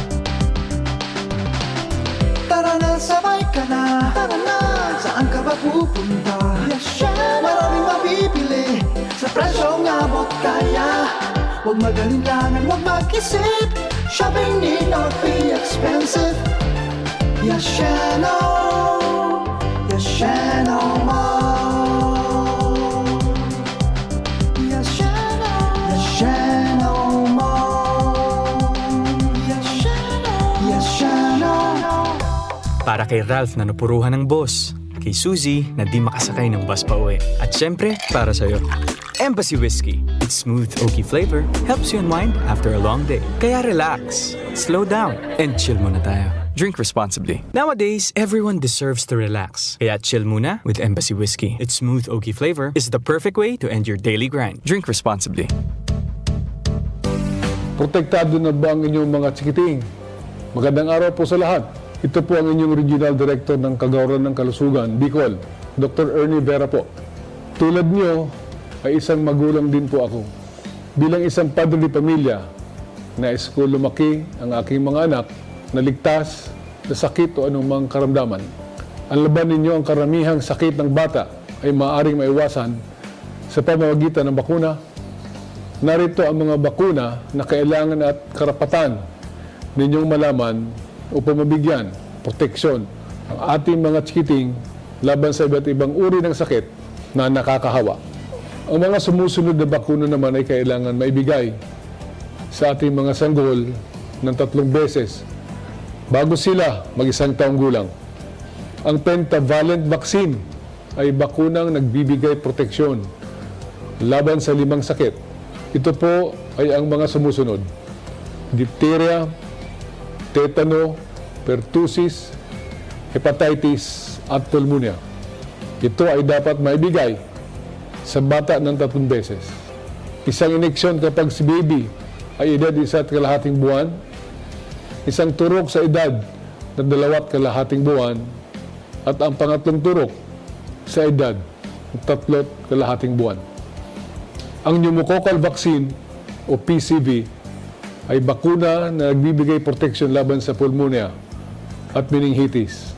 Tara na, sabay ka na. Tara na, saan ka ba pupunta? Maraming mabibili sa presyong abot kaya. Huwag magalinlangan, huwag mag-isip. Shopping need not be expensive. Yashano Mall. Yashano Mall. Yashano. Para kay Ralph na napuruhan ng boss. Kay Suzy na di makasakay ng bus pa uwi. At syempre, para sa'yo. Embassy Whiskey. Its smooth, oaky flavor helps you unwind after a long day. Kaya relax, slow down, and chill muna tayo. Drink responsibly. Nowadays, everyone deserves to relax. Kaya chill muna with Embassy Whiskey. Its smooth, oaky flavor is the perfect way to end your daily grind. Drink responsibly. Protektado na ba ang inyong mga tsikiting? Magandang araw po sa lahat. Ito po ang inyong Regional Director ng Kagawaran ng Kalusugan, Bicol, Dr. Ernie Vera po. Tulad niyo, ay isang magulang din po ako. Bilang isang padre de pamilya, nais ko lumaki ang aking mga anak na ligtas na sakit o anumang karamdaman. Ang laban ninyo ang karamihang sakit ng bata ay maaaring maiwasan sa pamamagitan ng bakuna. Narito ang mga bakuna na kailangan at karapatan ninyong malaman upang mabigyan proteksyon ang ating mga tsikiting laban sa iba't ibang uri ng sakit na nakakahawa. Ang mga sumusunod na bakuna naman ay kailangan maibigay sa ating mga sanggol ng 3 beses bago sila mag-1 taong gulang. Ang pentavalent vaccine ay bakunang nagbibigay proteksyon laban sa 5 sakit. Ito po ay ang mga sumusunod: diphtheria, tetano, pertussis, hepatitis at pulmonia. Ito ay dapat maibigay sa bata ng 3 beses. Isang ineksyon kapag si baby ay edad 1.5 buwan, isang turok sa edad na 2.5 buwan, at ang pangatlong turok sa edad ng 3.5 buwan. Ang pneumococcal vaccine o PCV ay bakuna na nagbibigay proteksyon laban sa pulmonia at meningitis,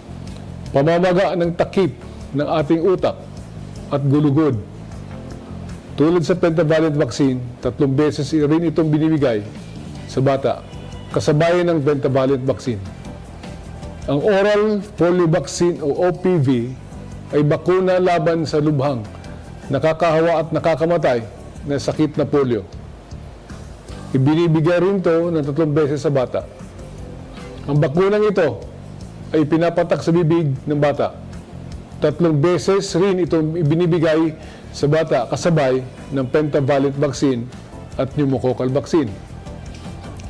pamamaga ng takip ng ating utak at gulugod. Tulad sa pentavalent vaccine, 3 beses rin itong binibigay sa bata, kasabayan ng pentavalent vaccine. Ang oral polio vaccine o OPV ay bakuna laban sa lubhang, nakakahawa at nakakamatay na sakit na polio. Ibinibigay rin ito ng 3 beses sa bata. Ang bakunang ito ay pinapatak sa bibig ng bata. 3 beses rin itong ibinibigay sa bata kasabay ng pentavalent vaccine at pneumococcal vaccine.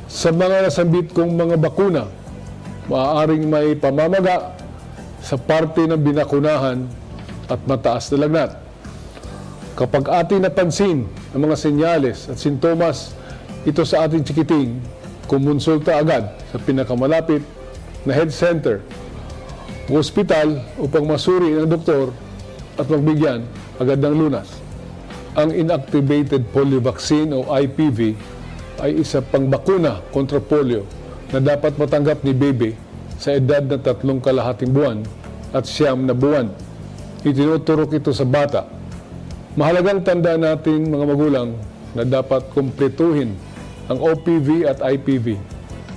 Sa mga nasambit kong mga bakuna, maaaring may pamamaga sa parte ng binakunahan at mataas na lagnat. Kapag ating napansin ang mga senyales at sintomas ito sa ating tsikiting, kumonsulta agad sa pinakamalapit na health center o ospital upang masuri ng doktor at magbigyan agad ng lunas. Ang inactivated polio vaccine o IPV ay isa pang bakuna kontra polio na dapat matanggap ni baby sa edad na 3.5 buwan at 9 na buwan. Itinuturok ito sa bata. Mahalagang tandaan natin mga magulang na dapat kumpletuhin ang OPV at IPV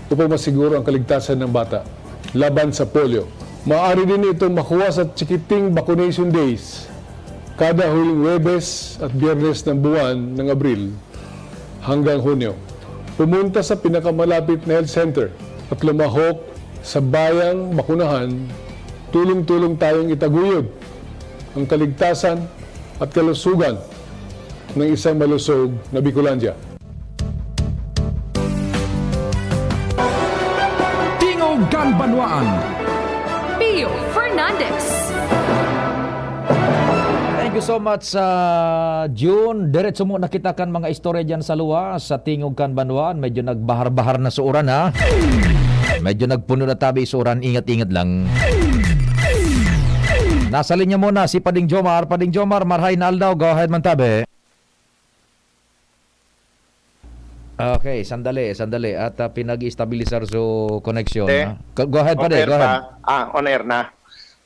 upang masiguro ang kaligtasan ng bata laban sa polio. Maaari din itong makuha sa tsikiting vaccination days kada huling Huwebes at Biyernes ng buwan ng Abril hanggang Hunyo. Pumunta sa pinakamalapit na health center at lumahok sa bayang bakunahan. Tulong-tulong tayong itaguyod ang kaligtasan at kalusugan ng isang malusog na Bicolandia. Tingog Ganbanwaan. Pio Fernandez. Thank you so much sa June. Diretso mo nakita kan mga istorya dyan sa luwa sa Tingog Kanbanwaan. Medyo nagbahar-bahar na suuran ha. Medyo nagpuno na tabi suuran. Ingat-ingat lang. Nasa linya muna si Pading Jomar. Pading Jomar, marhay na aldaw. Go ahead man tabi. Okay, sandali. At pinag-stabilizar so connection. Go ahead, Pade. Go ahead. On air na.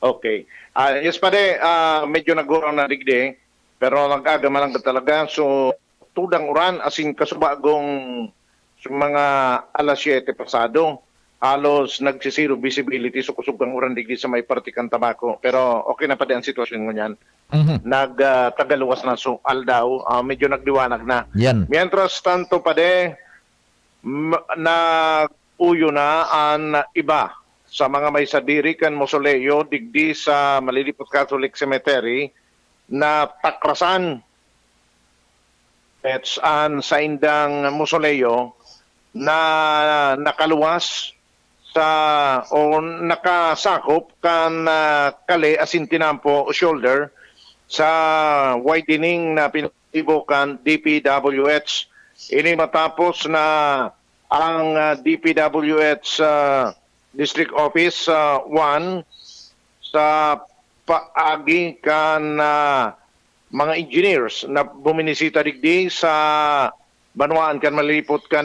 Okay. Yes, Pade, medyo nagurang na digdi, pero nag-agama lang talaga. So, tudang uran asin kasubagong mga alas 7 pasado. Halos nagsisiro visibility so kusugang uran digdi sa may partikan tabako. Pero okay na pa din ang sitwasyon ngunyan. Nagtagaluwas na so aldaw, medyo nagdiwanag na. Yan. Mientras tanto pa de nag-uyo na ang iba sa mga may sadiri kan mausoleo digdi sa Malilipot Catholic Cemetery na takrasan sa indang mausoleo na nakaluwas sa o nakasakop kan kali asin tinampo shoulder sa widening na pinatibukan DPWH. Ini matapos na ang DPWH District Office 1 sa paagi kan mga engineers na buminisita digdi sa Banwaan kan Malilipot kan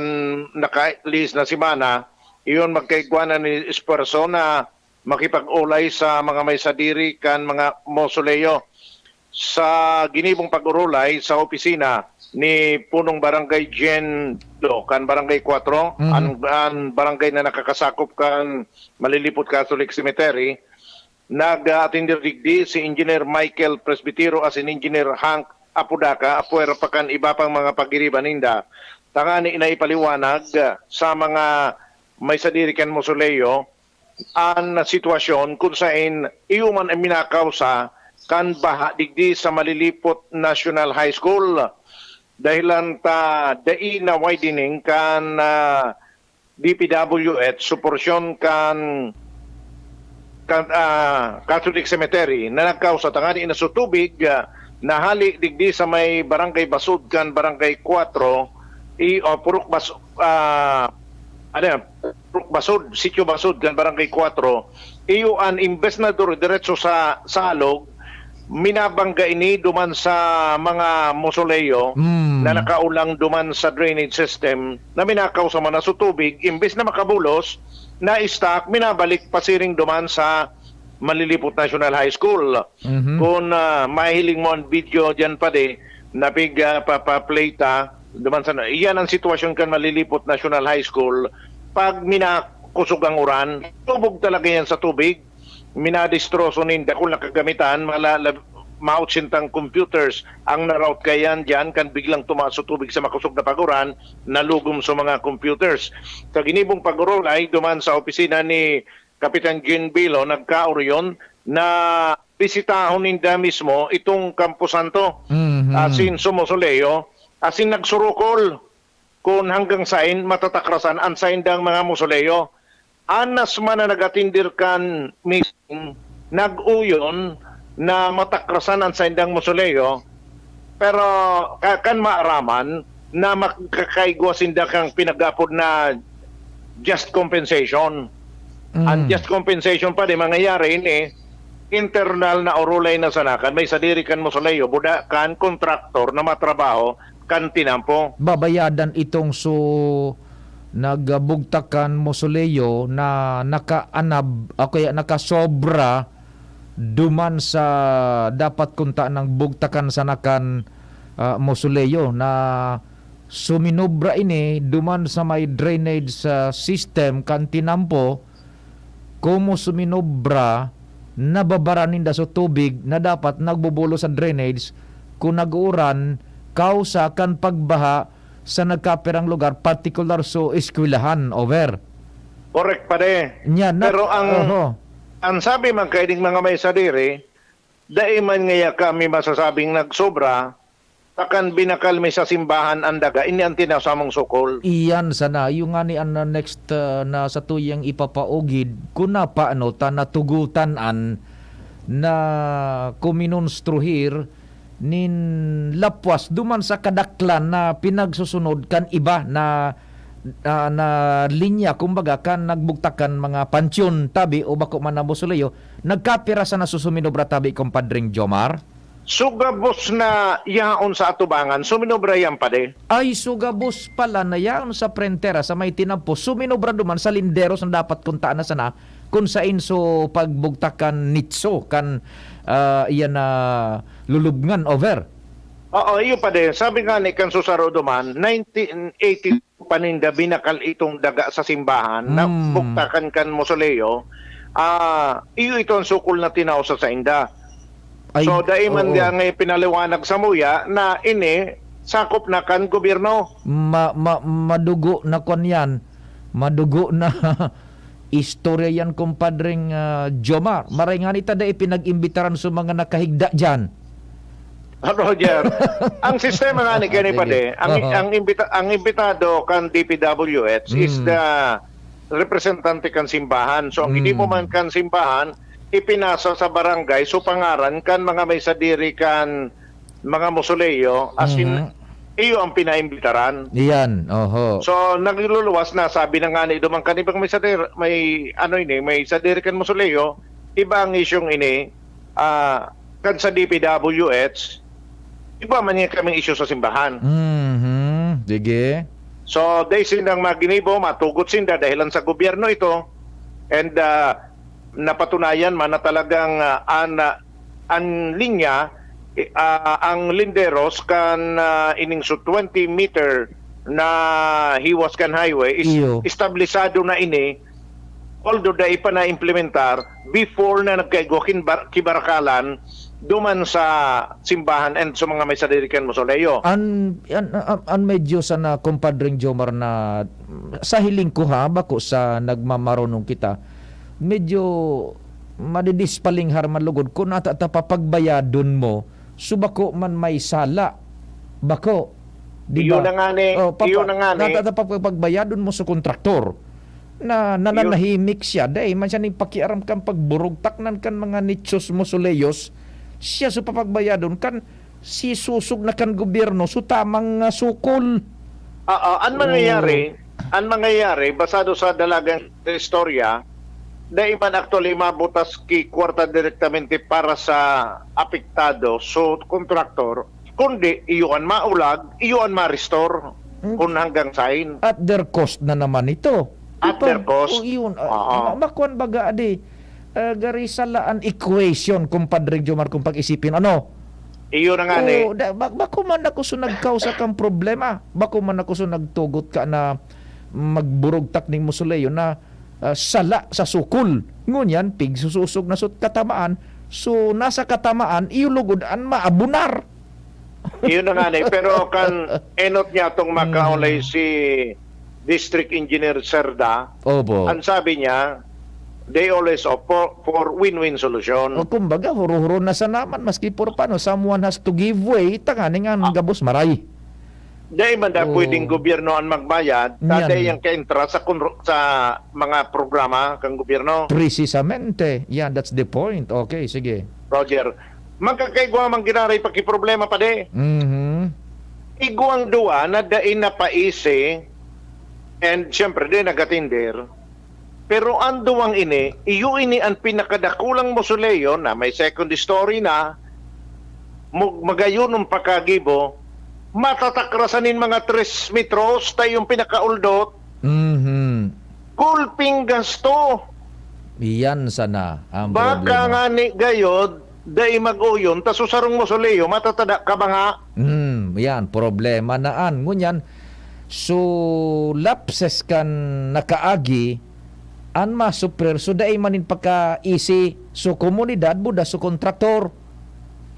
nakailis na simana. Iyon magkaigwanan ni esperso na makipag-ulay sa mga may sadiri kan mga mausoleo. Sa ginibong pag-urulay sa opisina ni punong barangay Gen Do kan barangay 4 ang barangay na nakakasakop kan Malilipot Catholic Cemetery, nag-atender digdi si Engineer Michael Presbitero as in Engineer Hank Apudaka apuer pa kan iba pang mga pagiriban ninda tangani inaipaliwanag sa mga may sadiri kan mausoleo ang sitwasyon kung saan iuman ang minakausa kan baha digdi sa Malilipot National High School dahilan ta dai na widening kan DPWH suporsyon kan Catholic Cemetery na nagkausa tangani na sa tubig nahali digdi sa may barangay Basud kan barangay 4 Purok Basud, Sitio Basud kan barangay 4 iyo an imbes na diretso sa salog minabangga ini duman sa mga mausoleo na nakaulang duman sa drainage system na minakaw sa mana sa tubig imbes na makabulos na stock minabalik pasiring duman sa Malilipot National High School. Kung mahiling mo ang video dyan pa de napig pa-plata duman sa iyan ang sitwasyon kan Malilipot National High School pag minakusog ang uran tubog talaga yan sa tubig minadistroso ninda kung nakagamitan mautsintang computers ang naroute kayan dyan kan biglang tumaas sa tubig sa makusog na paguran nalugom sa mga computers. Sa ginibong pag-urulay duman sa opisina ni Kapitan Jean Bilo nagkauro yun na bisitahon ninda mismo itong Campo Santo asin sumusoleo asin nagsurukol kung hanggang sain matatakrasan ang saindang mga mausoleo. Anas man na nagatindir kan meeting nag-uyon na matakrasan ang saindang mausoleo pero kan maaraman na makakaigwa sinda kang pinagapod na just compensation. Ang just compensation pa di mangyayari ini internal na orulay na sanakan may sadiri kan mausoleo buda kan kontraktor na matrabaho kan tinampo babayadan itong nagbugtakan mausoleo na nakaanab o kaya nakasobra duman sa dapat kunta ng bugtakan sanakan mausoleo na suminobra ini duman sa may drainage system kan tinampo kumo suminobra nababaranin da sa tubig na dapat nagbubulo sa drainage kung nag-uuran kausa kan pagbaha sa nagkapirang lugar particular so eskwelahan over. Correct pa de. Pero ang sabi man kaiding mga may sadiri dai man ngaya kami masasabing nagsobra takan binakal mi sa simbahan ang daga ini ang tinasamong sukol. Iyan sana yung nga ni next na sa tuyang ipapaugid kuna paano ta natugutan na kuminonstruhir nin lapwas duman sa kadaklan na pinagsusunod kan iba na linya kumbaga kan nagbugtakan mga pansyon tabi o bako man na mausoleo nagkapira sa nasusuminobra tabi kumpadring Jomar. Sugabos na yaon sa atubangan, suminobra yan pa de. Ay, sugabos pala na yaon sa prentera sa may tinampo, suminobra duman sa linderos na dapat kuntaan na sana kung sa inso pagbugtakan nitso kan iyan na lulubngan over. Oo, iyo pa din. Sabi nga ni Kanso Sarodoman, 1980 paninda binakal itong daga sa simbahan na buktakan kan Mosoleo. Iyo ito ang sukol na tinausa sa inda. So, dahil man diya ngay pinaliwanag sa muya na ini sakop na kan gobyerno. Madugo na kon yan. Madugo na istorya yan, kumpadring Jomar. Maray nga nita dahil pinag-imbitaran sa mga nakahigda dyan. Roger, ang sistema nga ni Kenny Pade, ang imbitado kan DPWH is the representante kan simbahan. So, ang hindi mo man kan simbahan, ipinasa sa barangay, so pangaran kan mga may sadiri kan mga Mosoleo, as in, iyo ang pinaimbitaran. Yan, oho. So, nagluluwas na, sabi na nga ni Dumang kanibang may sadiri, may sadiri kan Mosoleo, iba ang isyong ini, kan sa DPWH, iba man yung kaming issue sa simbahan. Sige. So, dahil sindang maginibo, matugot sinda dahilan sa gobyerno ito. And napatunayan man na talagang ang linya, ang linderos kan iningso 20 meter na hiwas kan highway is establisado na ini, although dahil pa na implementar before na nagkaigwa kibarakalan duman sa simbahan and sa mga may sadirikan Mosoleo. An medyo sana kumpadring Jomar na sa hiling ko ha, bako sa nagmamarunong kita, medyo madidispalinghar man lugod kung natatapapagbayadon mo, subako man may sala. Bako. Diba? Iyon na nga ni. Natatapapagbayadon mo sa kontraktor na nananahimik siya. Dahil man siya pakiaram kang pagburugtaknan kan mga nichos Mosoleos, siya sa papagbayadon kan si susog na kan gobyerno so tamang sukol. Ang mangyayari basado sa dalagang istorya, dahil man actually mabutas ki kwarta direktamente para sa apektado so kontraktor, kundi iyon maulag, iyon ma-restore kung hanggang sain. At their cost na naman ito. At their cost. Makuan baga adi. Garisalaan equation, kumpadring Jomar, kung pag-isipin, Iyo na nga ni. Bako man ako sunagkaw sa kang problema. Bako man ako sunagtugot ka na magburugtak ning Mosoleo na sala sa sukul. Ngunyan, pig sususog na sut katamaan. So, nasa katamaan, iyo lugodan maabunar. Iyo na nga ni. Pero kan enot niya itong makaulay si District Engineer Serda. Opo. Ang sabi niya, they always opt for win-win solution. O kumbaga, huro-huro na sa naman, maski por paano, someone has to give way, tanganing ang gabos maray. Dahil man pwedeng gobyerno ang magbayad, taday yung kaintra sa mga programa kang gobyerno. Precisamente. Yeah, that's the point. Okay, sige. Roger, magkakaigwa mang ginaray pakiproblema pa de. Iguang dua na dain na paisi, and syempre din nagatinder, pero ang duwang ini, iyo ini ang pinakadakulang Mosoleo na may second story na, magayon ng pagkagibo, matatakrasanin mga 3 metros, tayo yung pinakauldot, kulping gasto. Iyan sana ang baka problema. Nga ni gayod, dahil mag-uyon, taso sarong Mosoleo, matatada ka ba nga? Yan, problema naan. Ngunyan, so lapses kan nakaagi, an masuprer so dai manin pagka-isi so komunidad buda so kontraktor.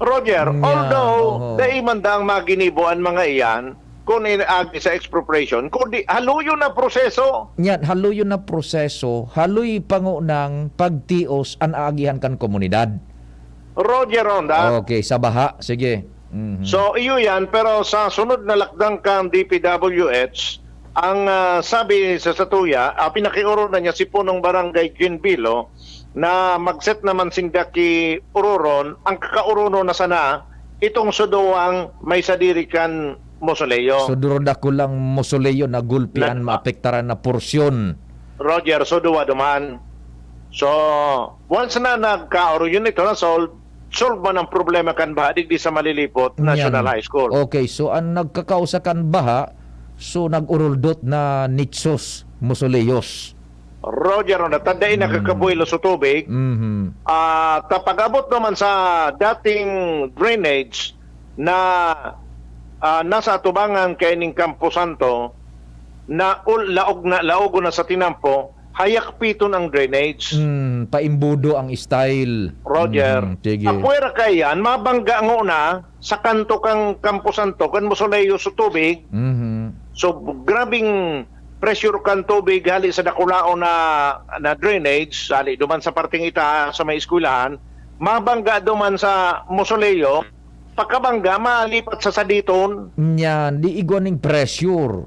Roger, although dai man daang maginibo ang mga iyan kung inaagi sa expropriation, kundi haluyo na proseso. Yan, haluyo na proseso, haluy pangunang pagtios an aagihan kan komunidad. Roger on that. Okay, sa baha, sige. So iyo yan, pero sa sunod na lakdang kang DPWH, ang sabi sa Satuya, pinakiuro na niya si punong barangay Quinbilo na magset naman sindaki ururon, ang kakauruno na sana itong suduwang may sadirikan Mosoleo. Suduroda ko lang Mosoleo na gulpian, maapektaran na porsyon. Roger, suduwa duman. So, once na nagkauro yun ito na solve man ang problema kan baha di sa Malilipot National High School. Okay, so ang nagkakausakan baha, so nag-uruldot na Nitsos Mosoleos. Roger, natandain nakakabuelo sa tubig. Tapag-abot naman sa dating drainage na nasa atubangan kay ning Campo Santo na laog na sa tinampo, hayak piton ang drainage. Paimbudo ang style. Roger. Sige. Apuera kayan, mabangga ngo na sa kanto kang Campo Santo, kan mosoleyo sa tubig. So, grabing pressure kan tubig hali sa dakulao na drainage, hali duman sa parting ita sa may eskwelahan, mabangga duman sa mosoleyo, pagkabangga, malipat sa saditon. Yan, di igwaning pressure.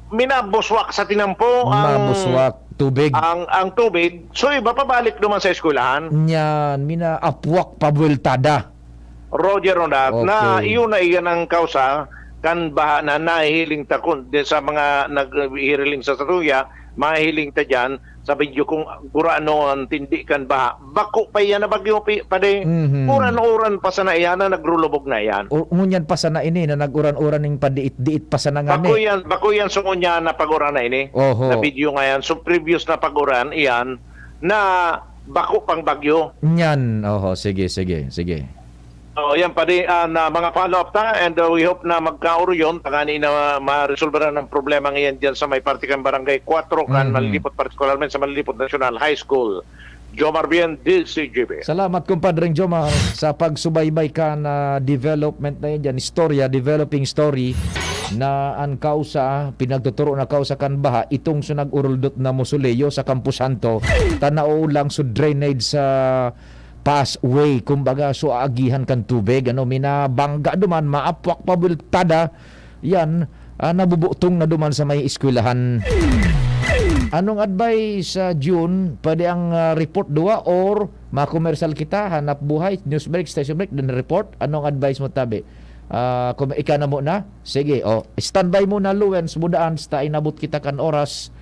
Minabuswak sa tinampo mabuswak tubig. Ang tubig. So iba pabalik naman sa eskwelahan. Yan, minaapwak pabueltada. Roger on that. Okay. Na iyon na iyan ang kausa kan baha na nahihiling ta kun sa mga naghihiling sa satuya, mahihiling ta dyan sa video kung kurano ang tindi kan baha. Bako pa yan na bagyo pa de. Uran-uran pa sa na iyan na nagrulubog na yan. Ngunyan pa sa na ini na naguran-uran ning padiit-diit pa sa na nga ni. Bako yan so ngunya na paguran na ini. Oho. Na video nga yan. So previous na paguran iyan na bako pang bagyo. Yan. Oho, sige. Oh, yan pa di na mga follow-up ta and we hope na magkauro yun tagani na ma-resolve na ng problema ngayon dyan sa may partikan barangay 4 kan malilipot partikularmente sa Malilipot National High School. Jomar Bien, DCGB. Salamat kumpadreng Jomar sa pagsubaybay ka na development na yan, developing story na ang kausa, pinagtuturo na kausa kan baha, itong sunag-uruldot na mosoleyo sa Campo Santo, tanao lang sa drainage sa passway, kumbaga so agihan kan tubig, minabangga duman, maapwak pabultada, yan, nabubutong na duman sa may eskwelahan. Anong advice sa June? Pwede ang report 2 or ma-commercial kita, hanap buhay, news break, station break, then report. Anong advice mo tabi? Kung ika na muna, sige, standby muna Luwens, mudaan, sta inabot kita kan oras,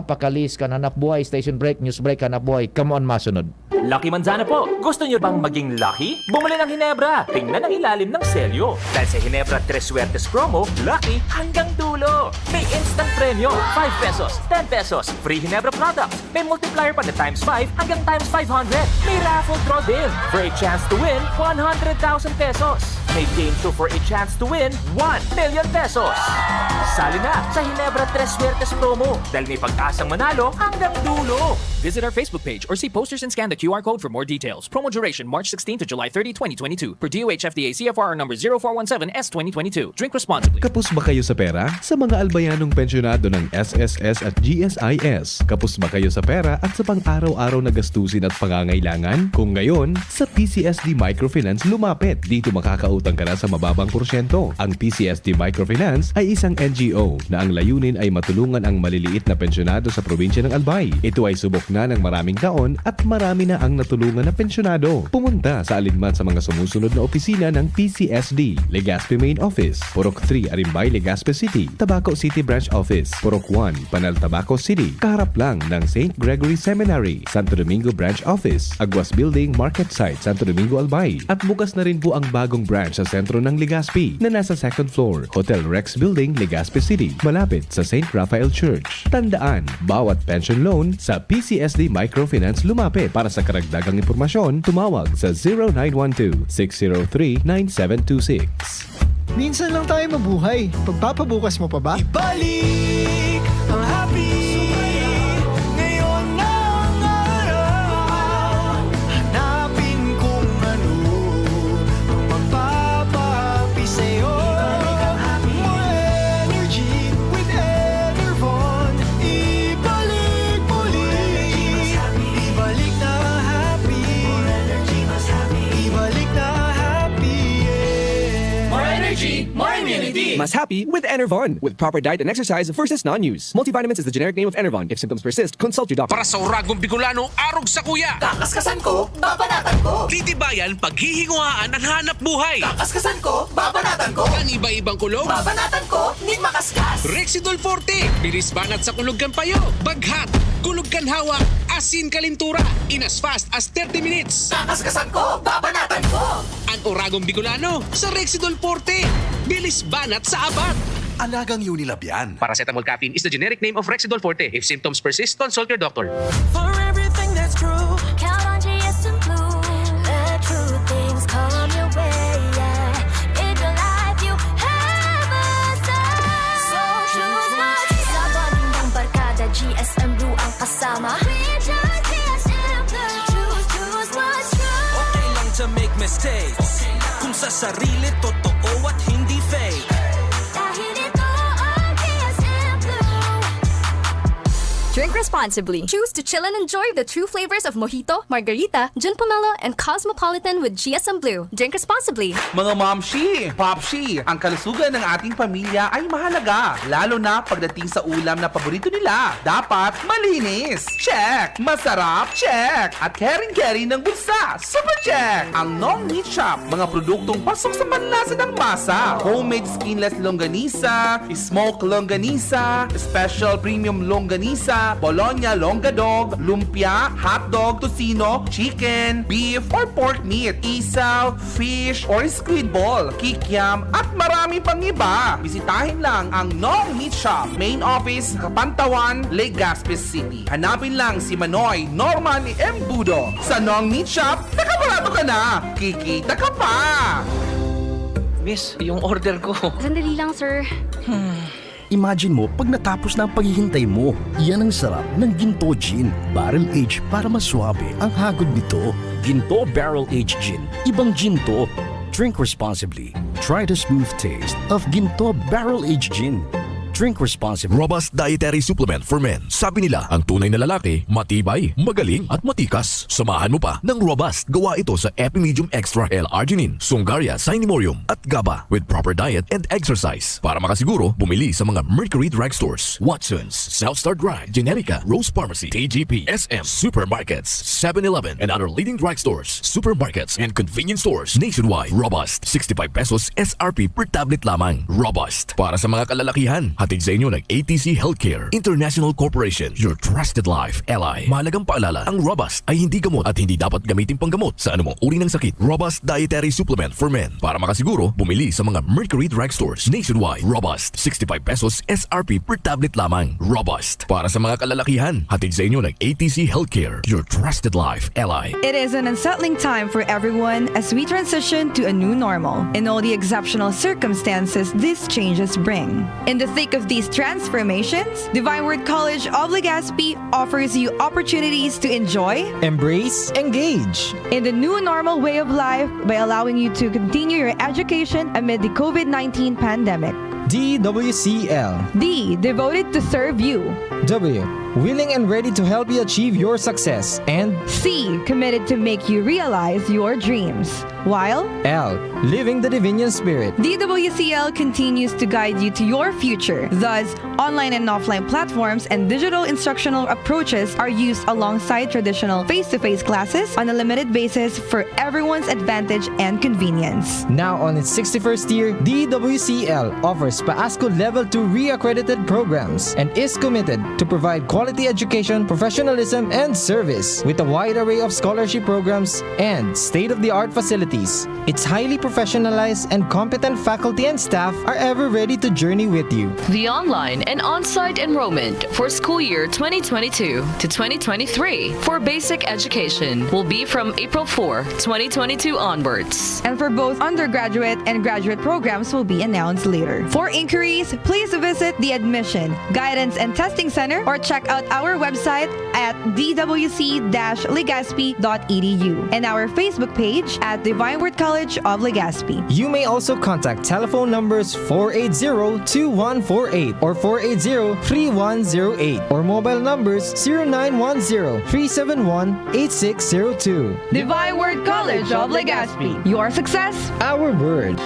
pakalis kan hanap buhay, station break, news break, hanap buhay. Come on, masunod. Lucky Manzana po! Gusto niyo bang maging lucky? Bumili ng Hinebra! Tingnan ang ilalim ng selyo. Dahil sa Hinebra 3 Suertes promo, lucky hanggang dulo! May instant premyo, 5 pesos, 10 pesos, free Hinebra products. May multiplier pa na times 5 hanggang times 500. May raffle draw din for a chance to win 100,000 pesos. May game 2 for a chance to win 1 million pesos. Sali na sa Hinebra 3 Suertes promo dahil may pag-asang manalo hanggang dulo. Visit our Facebook page or see posters and scan the QR code for more details. Promo duration March 16 to July 30, 2022. Per DOH FDA CFR number 0417S2022. Drink responsibly. Kapos ba kayo sa pera? Sa mga albayanong pensyonado ng SSS at GSIS, kapos ba kayo sa pera at sa pang-araw-araw na gastusin at pangangailangan? Kung ngayon, sa PCSD Microfinance lumapit. Dito makakautang ka na sa mababang porsyento. Ang PCSD Microfinance ay isang NGO na ang layunin ay matulungan ang maliliit na pensyonado sa probinsya ng Albay. Ito ay subok na ng maraming taon at marami na ang natulungan na pensyonado. Pumunta sa alinman sa mga sumusunod na opisina ng PCSD. Legazpi Main Office, Purok 3, Arimbay, Legazpi City. Tabaco City Branch Office, Purok 1, Panal, Tabaco City. Kaharap lang ng St. Gregory Seminary. Santo Domingo Branch Office, Aguas Building, Market Site, Santo Domingo, Albay. At bukas na rin po ang bagong branch sa sentro ng Legazpi na nasa 2nd floor, Hotel Rex Building, Legazpi City. Malapit sa St. Raphael Church. Tandaan, bawat pension loan sa PCSD Microfinance lumapit. Para sa karagdagang impormasyon, tumawag sa 0912-603-9726. Minsan lang tayo mabuhay. Pagpapabukas mo pa ba? Ibalik ang happy. Ngayon na ang araw. Hanapin kung ano ang magpapahappy sa'yo. Ibalik ang happy. More energy with Enervon. Ibalik muli. Ibalik na happy. More energy, mas happy. Ibalik na happy. More energy, more immunity. Mas happy with Enervon. With proper diet and exercise versus non-use. Multivitamins is the generic name of Enervon. If symptoms persist, consult your doctor. Para sa Uragong Bicolano, arog sa kuya. Kakaskasan ko, babanatan ko. Titibayan, paghihinguhaan ang hanap buhay. Kakaskasan ko, babanatan ko. Ang iba-ibang kulog. Babanatan ko, ni makaskas. Rexidol Forte, bilis banat sa kulog kan payo. Baghat, kulog kan hawak, asin kalintura. In as fast as 30 minutes. Kakaskasan ko, babanatan ko. Ang Uragong Bicolano sa Rexidol Forte. Bilis banat sa abat. Alagang Unilab yan. Paracetamol caffeine is the generic name of Rexidol Forte. If symptoms persist, consult your doctor. For everything that's true, Count on GS and Blue. Let true things come your way, yeah. It sarili, totoo at hindi fake. Dahil ito ang DSM Blue. Drink responsibly. Choose to chill and enjoy the true flavors of Mojito, Margarita, Gin Pomelo, and Cosmopolitan with GSM Blue. Drink responsibly. Mga momshi, popshi, ang kalusugan ng ating pamilya ay mahalaga. Lalo na pagdating sa ulam na paborito nila. Dapat malinis. Check. Masarap. Check. At caring-caring ng bulsa. Super check. Ang non-meat shop, mga produktong pasok sa panlasa ng masa. Homemade skinless longganisa, smoked longganisa, special premium longganisa, Bologna longadog, lumpia, hotdog, tocino, chicken, beef, or pork meat, isaw, fish, or squid ball, kikiam, at marami pang iba. Bisitahin lang ang Nong Meat Shop, main office, Kapantawan, Legazpi City. Hanapin lang si Manoy Norman Embudo. Sa Nong Meat Shop, nakabarato ka na, kikita ka pa! Miss, yung order ko. Sandali lang, sir. Imagine mo pag natapos na ang paghihintay mo. Yan ang sarap ng Ginto Gin. Barrel Age para maswabe ang hagod nito. Ginto Barrel Age Gin. Ibang ginto. Drink responsibly. Try the smooth taste of Ginto Barrel Age Gin. Drink responsibly. Robust Dietary Supplement for Men. Sabi nila, ang tunay na lalaki, matibay, magaling at matikas. Samahan mo pa ng Robust. Gawa ito sa Epimedium Extra L-Arginine, Sungaria Cinnamomum at GABA with proper diet and exercise. Para makasiguro, bumili sa mga Mercury Drugstores, Watson's, Southstar Drug, Generica, Rose Pharmacy, TGP, SM, Supermarkets, 7-Eleven, and other leading drugstores, supermarkets, and convenience stores nationwide. Robust, 65 pesos SRP per tablet lamang. Robust, para sa mga kalalakihan. Hatid sa inyo ng ATC Healthcare International Corporation, your trusted life ally. Mahalagang paalala, ang Robust ay hindi gamot at hindi dapat gamitin panggamot sa anumang uri ng sakit. Robust Dietary Supplement for Men. Para makasiguro, bumili sa mga Mercury Drugstores nationwide. Robust, 65 pesos SRP per tablet lamang. Robust, para sa mga kalalakihan. Hatid sa inyo ng ATC Healthcare, your trusted life ally. It is an unsettling time for everyone as we transition to a new normal and all the exceptional circumstances these changes bring. In the thick of these transformations, Divine Word College of Legazpi offers you opportunities to enjoy, embrace, engage in the new normal way of life by allowing you to continue your education amid the COVID-19 pandemic. DWCL. D, devoted to serve you. W, willing and ready to help you achieve your success. And C, committed to make you realize your dreams. While L, living the Divinian Spirit. DWCL continues to guide you to your future. Thus, online and offline platforms and digital instructional approaches are used alongside traditional face-to-face classes on a limited basis for everyone's advantage and convenience. Now on its 61st year, DWCL offers PAASCO Level 2 re-accredited programs and is committed to provide quality education, professionalism, and service with a wide array of scholarship programs and state-of-the-art facilities. Its highly professionalized and competent faculty and staff are ever ready to journey with you. The online and on-site enrollment for school year 2022 to 2023 for basic education will be from April 4, 2022 onwards. And for both undergraduate and graduate programs will be announced later. For inquiries, please visit the Admission, Guidance and Testing Center or check out our website at dwc-legazpi.edu and our Facebook page at Divine Word College of Legazpi. You may also contact telephone numbers 480-2148 or 480-3108 or mobile numbers 0910-371-8602. Divine Word College of Legazpi. Your success, our word.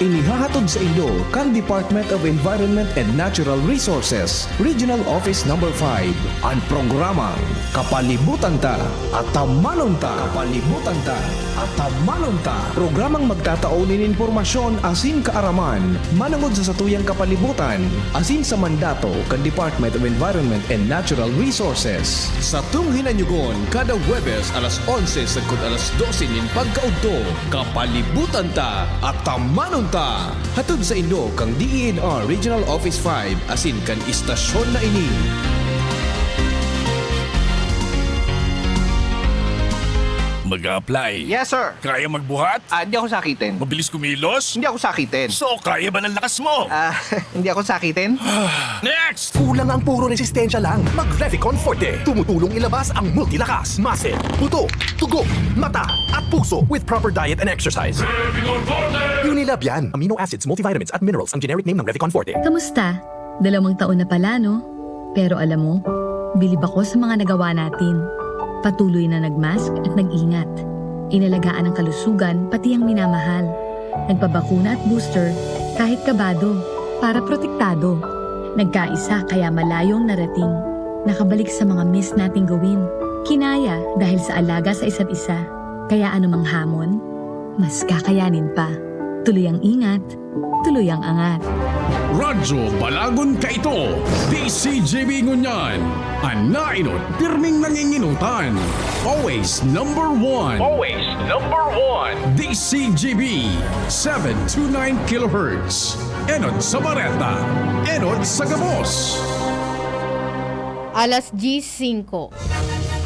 Inihahatod sa inyo kang Department of Environment and Natural Resources, Regional Office No. 5, ang programang Kapalibutan Ta at Tamanon Ta. Kapalibutan Ta at Tamanon Ta. Programang magtataunin informasyon asin kaaraman, manangod sa satuyang kapalibutan, asin sa mandato kan Department of Environment and Natural Resources. Sa tunghinanyugon, kada Huwebes alas 11 sagkod alas 12 nin pagkaudto, Kapalibutan Ta at Tamanon Ta. Hatod sa inyo kang DENR Regional Office 5 asin kan istasyon na ini. mag-a-apply. Yes, sir. Kaya magbuhat? Hindi ako sakitin. Mabilis kumilos? Hindi ako sakitin. So, kaya ba ng lakas mo? Hindi ako sakitin. Next! Kulang ang puro resistensya lang. Mag-Revicon Forte. Tumutulong ilabas ang multilakas, muscle, buto, tugo, mata, at puso with proper diet and exercise. Revicon Forte! Unilab yan. Amino acids, multivitamins at minerals ang generic name ng Revicon Forte. Kamusta? 2 taon na pala, no? Pero alam mo, bilib ako sa mga nagawa natin. Patuloy na nagmask at nag-ingat. Inalagaan ang kalusugan, pati ang minamahal. Nagpabakuna at booster, kahit kabado, para protektado. Nagkaisa kaya malayong narating. Nakabalik sa mga miss nating gawin. Kinaya dahil sa alaga sa isa't isa. Kaya anumang hamon, mas kakayanin pa. Tuloy ang ingat, tuloy ang angat. Radyo Balagon ka ito. DCGB Ngunyan. Anainot, pirming nanginginutan. Always number one. Always number one. DCGB 729 kHz. Enot sa Bareta. Enot sa Gabos. Alas 10:05.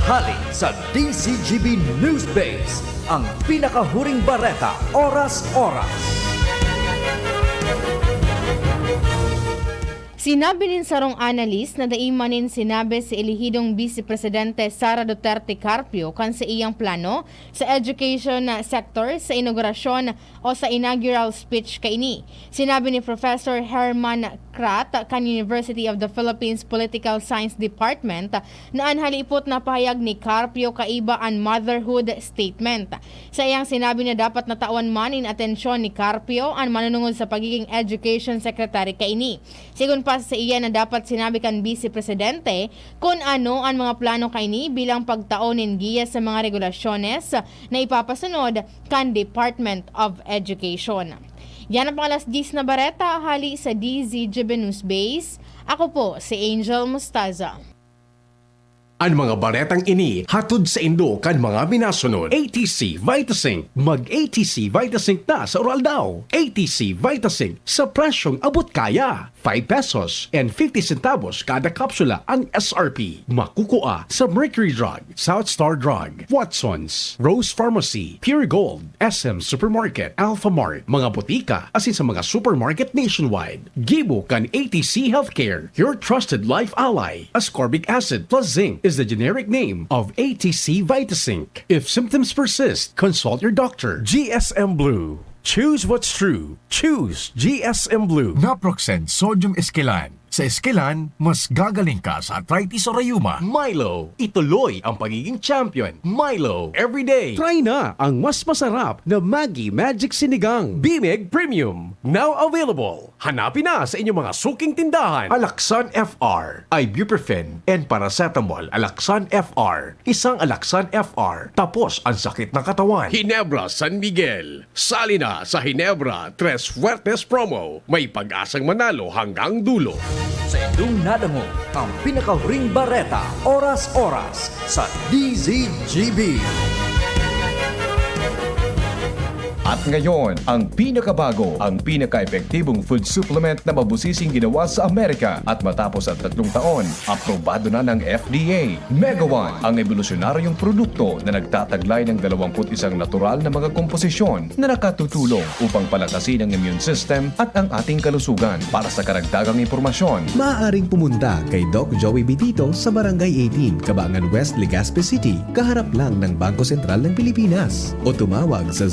Hali sa DCGB News Base, ang pinakahuring bareta oras-oras. Sinabi nin sarong analyst na daimanin sinabi si elihidong Vice Presidente Sara Duterte Carpio kan sa iyang plano sa education sector sa inaugurasyon o sa inaugural speech kaini. Sinabi ni Professor Herman Krat kan University of the Philippines Political Science Department na anhalipot na pahayag ni Carpio kaiba ang motherhood statement. Sa iyang sinabi na dapat natawan man in atensyon ni Carpio ang manunungod sa pagiging education secretary kaini. Sigun pa sa iya na dapat sinabi kan Vice Presidente kung ano ang mga plano kaini bilang pagtaon nin giya sa mga regulasyones na ipapasunod kan Department of Education. Yan ang alas 10 na bareta, hali sa DZGB News Base. Ako po si Angel Mustaza. Ang mga baretang ini hatod sa Indo kan mga binasunod. ATC Vitasync. Mag-ATC Vitasync na sa oral daw. ATC Vitasync sa presyong abot kaya. 5 pesos and 50 centavos kada kapsula ang SRP. Makukuha sa Mercury Drug, South Star Drug, Watson's, Rose Pharmacy, Pure Gold, SM Supermarket, Alpha Mart, mga botika, asin sa mga supermarket nationwide. Gibo kan ATC Healthcare, your trusted life ally. Ascorbic acid plus zinc is the generic name of ATC Vitasync. If symptoms persist, consult your doctor. GSM Blue. Choose what's true. Choose GSM Blue. Naproxen Sodium Esquilan. Sa Esquilan, mas gagaling ka sa arthritis o rayuma. Milo, ituloy ang pagiging champion. Milo, everyday. Try na ang mas masarap na Maggi Magic Sinigang. Bimig Premium. Now available. Hanapin na sa inyong mga suking tindahan. Alaxan FR, ibuprofen, and paracetamol. Alaxan FR. Isang Alaxan FR. Tapos ang sakit ng katawan. Hinebra San Miguel. Sali na sa Hinebra Tres Fuertes Promo. May pag-asang manalo hanggang dulo. Sa inyong nadango, ang pinakahuring bareta oras-oras sa DZGB. At ngayon, ang pinakabago, ang pinaka-epektibong food supplement na mabusising ginawa sa Amerika at matapos ang 3 taon, aprobado na ng FDA. Mega One, ang evolusyonaryong produkto na nagtataglay ng 21 natural na mga komposisyon na nakatutulong upang palakasin ang immune system at ang ating kalusugan. Para sa karagdagang impormasyon, Maaaring pumunta kay Doc Joey Bitito sa Barangay 18, Cabangan West, Legazpi City, kaharap lang ng Bangko Sentral ng Pilipinas. O tumawag sa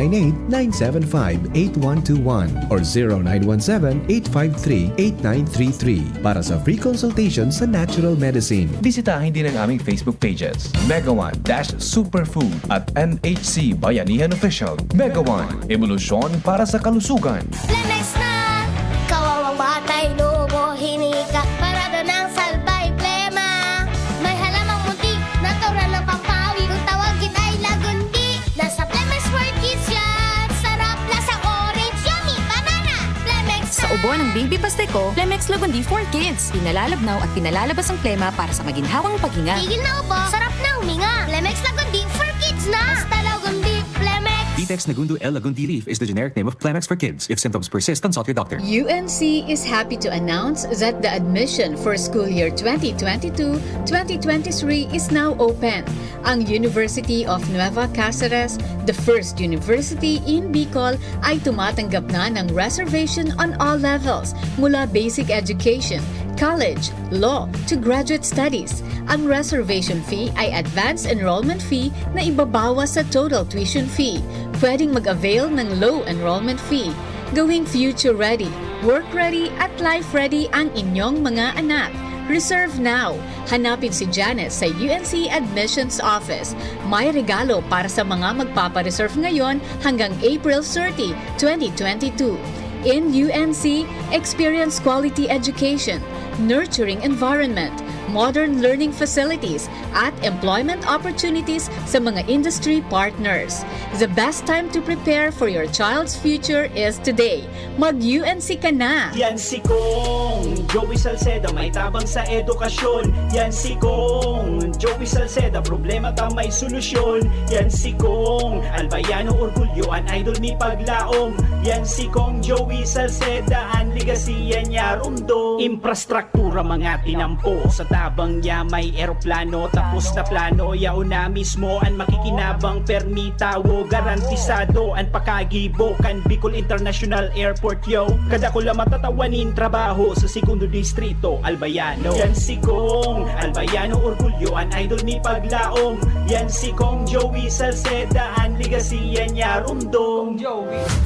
0998-975-8121 or 0917-853-8933 para sa free consultation sa natural medicine. bisitahin din ang aming Facebook pages, Mega One-Superfood at NHC Bayanihan Official. Mega One, evolusyon para sa kalusugan. Lemex na! Kawawang batay, lobo, hinika, parada ng salbay, plema. May halamang muntik, natural ng pampawi, kung tawagin ay lagundi. Nasa Plemex for Kids yan, sarap, lasang orange, yummy, banana. Plemex Sa ubo ng baby pasteco, Plemex Lagundi for Kids. Pinalalabnaw at pinalalabas ang plema para sa maginhawang paghinga. Tigil na ubo, sarap na huminga. Plemex Lagundi for Kids na! Basta Lagundi, Plemex. Vitex Nagundu L. Lagundi Leaf is the generic name of Plenax for kids. If symptoms persist, consult your doctor. UNC is happy to announce that the admission for school year 2022-2023 is now open. Ang University of Nueva Cáceres, the first university in Bicol, ay tumatanggap na ng reservation on all levels, mula basic education, college, law, to graduate studies. Ang reservation fee ay advance enrollment fee na ibabawas sa total tuition fee. Pwedeng mag-avail ng low enrollment fee. Gawing future ready, work ready at life ready ang inyong mga anak. Reserve now. Hanapin si Janet sa UNC Admissions Office. May regalo para sa mga magpapareserve ngayon hanggang April 30, 2022. In UNC, experience quality education, nurturing environment, modern learning facilities, at employment opportunities sa mga industry partners. The best time to prepare for your child's future is today. Mag-UNC ka na! Yan si Kong Joey Salceda, may tabang sa edukasyon. Yan si Kong Joey Salceda, problema ta may solusyon. Yan si Kong Albayano orgulyo, an idol ni paglaom. Yan si Kong Joey Salceda, an ligasiya niya rumdo. Infrastruktura mga tinampo, sa tabang niya may eroplano. Tapos na plano, yauna mismo an makikinabang permitawo. Garantisado an pakagibo kan Bicol International Airport yo. Kada ko lang matatawanin trabaho sa segundo distrito Albayano. Yan si Kong Albayano orgulyo, an idol ni paglaom. Yan si Kong Joey Salceda, an ligasiya niya rumdong.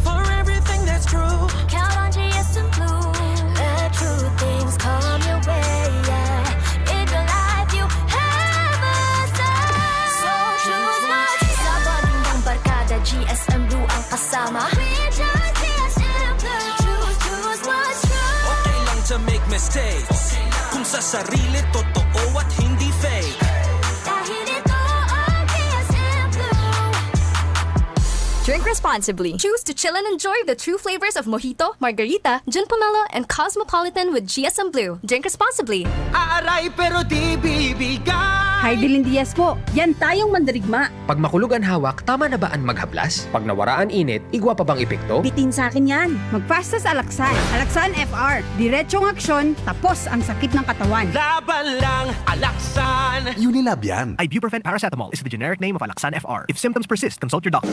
For everything that's true, count on GSM Blue. Let true things come your way, yeah. In the life you have a say. So choose what you sa bagong barkada, GSM Blue ang kasama. We just GSM Blue. Choose what's true. Okay lang to make mistakes, kung sa sarili totoo at hindi fake. Dahil ito ang GSM Blue. Drink responsibly. Choose to chill and enjoy the true flavors of Mojito, Margarita, Gin Pomelo, and Cosmopolitan with GSM Blue. Drink responsibly. Aaray pero di bibigay. Heidelin Diaz po, yan tayong mandarigma. Pag makulog ang hawak, tama na ba ang maghablas? Pag nawara ang init, igwa pa bang epekto? Bitin sa akin yan. Magpastas Alaksan. Alaksan FR. Diretsong aksyon, tapos ang sakit ng katawan. Laban lang, Alaksan. Unilab yan. Ibuprofen paracetamol is the generic name of Alaksan FR. If symptoms persist, consult your doctor.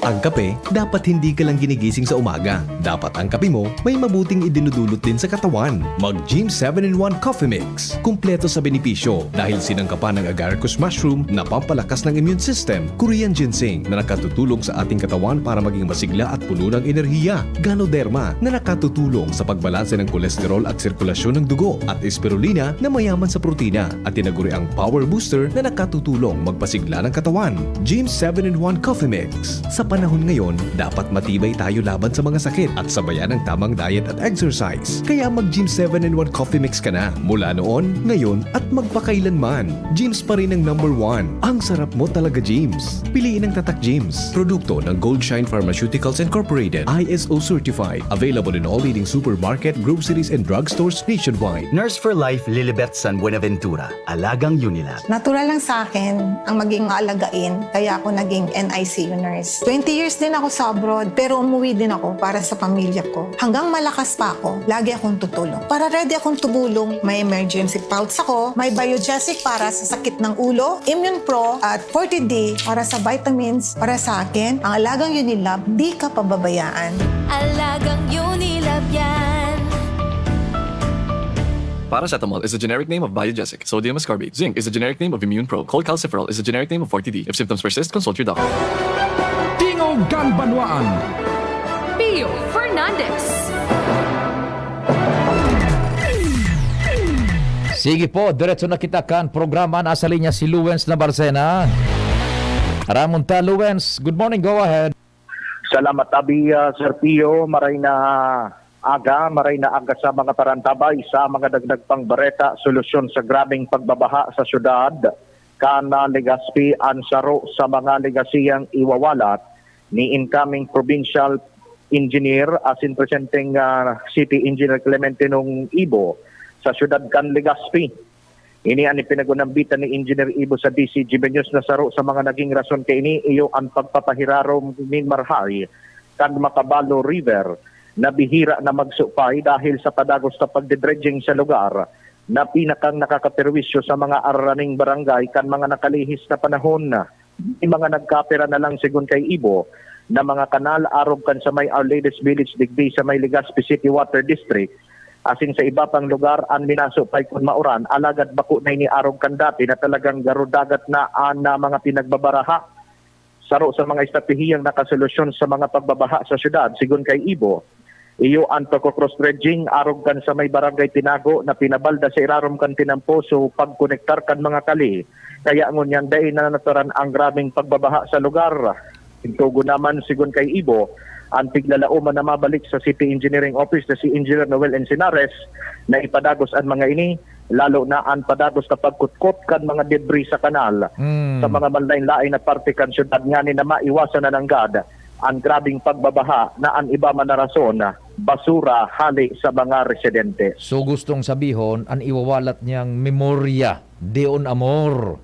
Ang kape, dapat hindi ka lang ginigising sa umaga. Dapat ang kape mo may mabuting idinudulot din sa katawan. Mag-Gym 7-in-1 Coffee Mix. Kumpleto sa benepisyo dahil sinangkapan ng agaricus mushroom na pampalakas ng immune system, Korean ginseng na nakatutulong sa ating katawan para maging masigla at puno ng enerhiya, Ganoderma na nakatutulong sa pagbalanse ng kolesterol at sirkulasyon ng dugo, at spirulina na mayaman sa protina, at tinaguri ang Power Booster na nakatutulong magpasigla ng katawan. Gym 7-in-1 Coffee Mix. Sa panahon ngayon, dapat matibay tayo laban sa mga sakit at sabayan ng tamang diet at exercise. Kaya mag-Gym 7-in-1 Coffee Mix ka na mula noon, ngayon at magpakailanman. Gyms pa rin ang #1. Ang sarap mo talaga, Gyms. Piliin ang Tatak Gyms. Produkto ng Goldshine Pharmaceuticals Incorporated. ISO certified. Available in all leading supermarket, groceries, and drugstores nationwide. Nurse for Life Lilibet San Buenaventura. Alagang Unilab. Natural lang sa akin ang maging maalagain, kaya ako naging NICU nurse. 20 years din ako sa abroad, pero umuwi din ako para sa pamilya ko. Hanggang malakas pa ako, lagi akong tutulong. Para ready akong tumulong, may emergency pouch ako, may Biogesic para sa sakit ng ulo, Immune Pro at 40D para sa vitamins. Para sa akin, ang Alagang Unilab, di ka pababayaan. Alagang Unilab yan. Paracetamol is the generic name of Biogesic. Sodium ascorbate. Zinc is the generic name of Immune Pro. Cholecalciferol is the generic name of 40D. If symptoms persist, consult your doctor. Tingog Ganbanwaan. Pio Fernandez. Sige po, diretso na kita kan programa. Nasa linya si Luwens na Barcena. Ramunta Luwens, good morning, go ahead. Salamat abi, Sir Pio. Maray na aga sa mga tarantabay sa mga dagdag pang bareta, solusyon sa grabing pagbabaha sa syudad. Kana Legazpi ansaro sa mga legasiyang iwawalat ni incoming provincial engineer asin presenting city engineer Clemente nung Ibo sa syudad kan Legazpi. Ini ang ipinagunambitan ni Engineer Ibo sa DCGB News na saro sa mga naging rason kay ini iyo ang pagpapahirarom ni Marhay kan Macabalo River na bihira na magsupay dahil sa padagos na pagdedredging sa lugar na pinakang nakakaperwisyo sa mga araning barangay kan mga nakalihis na panahon na mga nagkapera na lang sigun kay Ibo na mga kanal arob kan sa may Our Lady's Village digdi sa may Legazpi City Water District asin sa iba pang lugar ang minasupay kun mauran alagad bako na ini arob kan dati na talagang garudagat na mga pinagbabaraha saro sa mga estratehiyang nakasolusyon sa mga pagbabaha sa syudad sigun kay Ibo. Iyo ang cross dredging arog kan sa may barangay Tinago na pinabalda sa irarom kan tinampo so pagkonektar kan mga kali. Kaya ngunyan dahil na naturan ang grabing pagbabaha sa lugar. Itugo naman sigun kay Ibo, ang tiglalauman na mabalik sa City Engineering Office na si Engineer Noel Encinares na ipadagos ang mga ini, lalo na ang padagos na pagkutkot kan mga debris sa kanal sa mga malain-lain na parte kan syudad nga ni na maiwasan na ng gad ang grabing pagbabaha na ang iba man na rason basura hali sa mga residente. So gustong sabihon, ang iwawalat niyang memorya, deon amor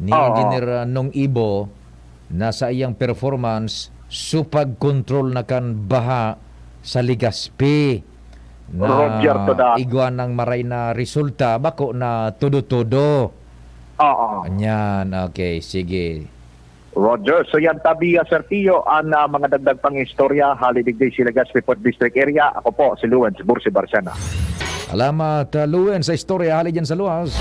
ni Engineer Nong Ibo na sa iyang performance supag-control na kan baha sa Legazpi na igwan ng maray na resulta bako na todo-todo. Anyan, okay, sige. Roger, so yan tabiya Sir Tio ang mga dagdag pang istorya halidigday si Legazpi Port District Area. Ako po si Luwens Bursi Barcena. Salamat Luwens sa istorya hali dyan sa luwas.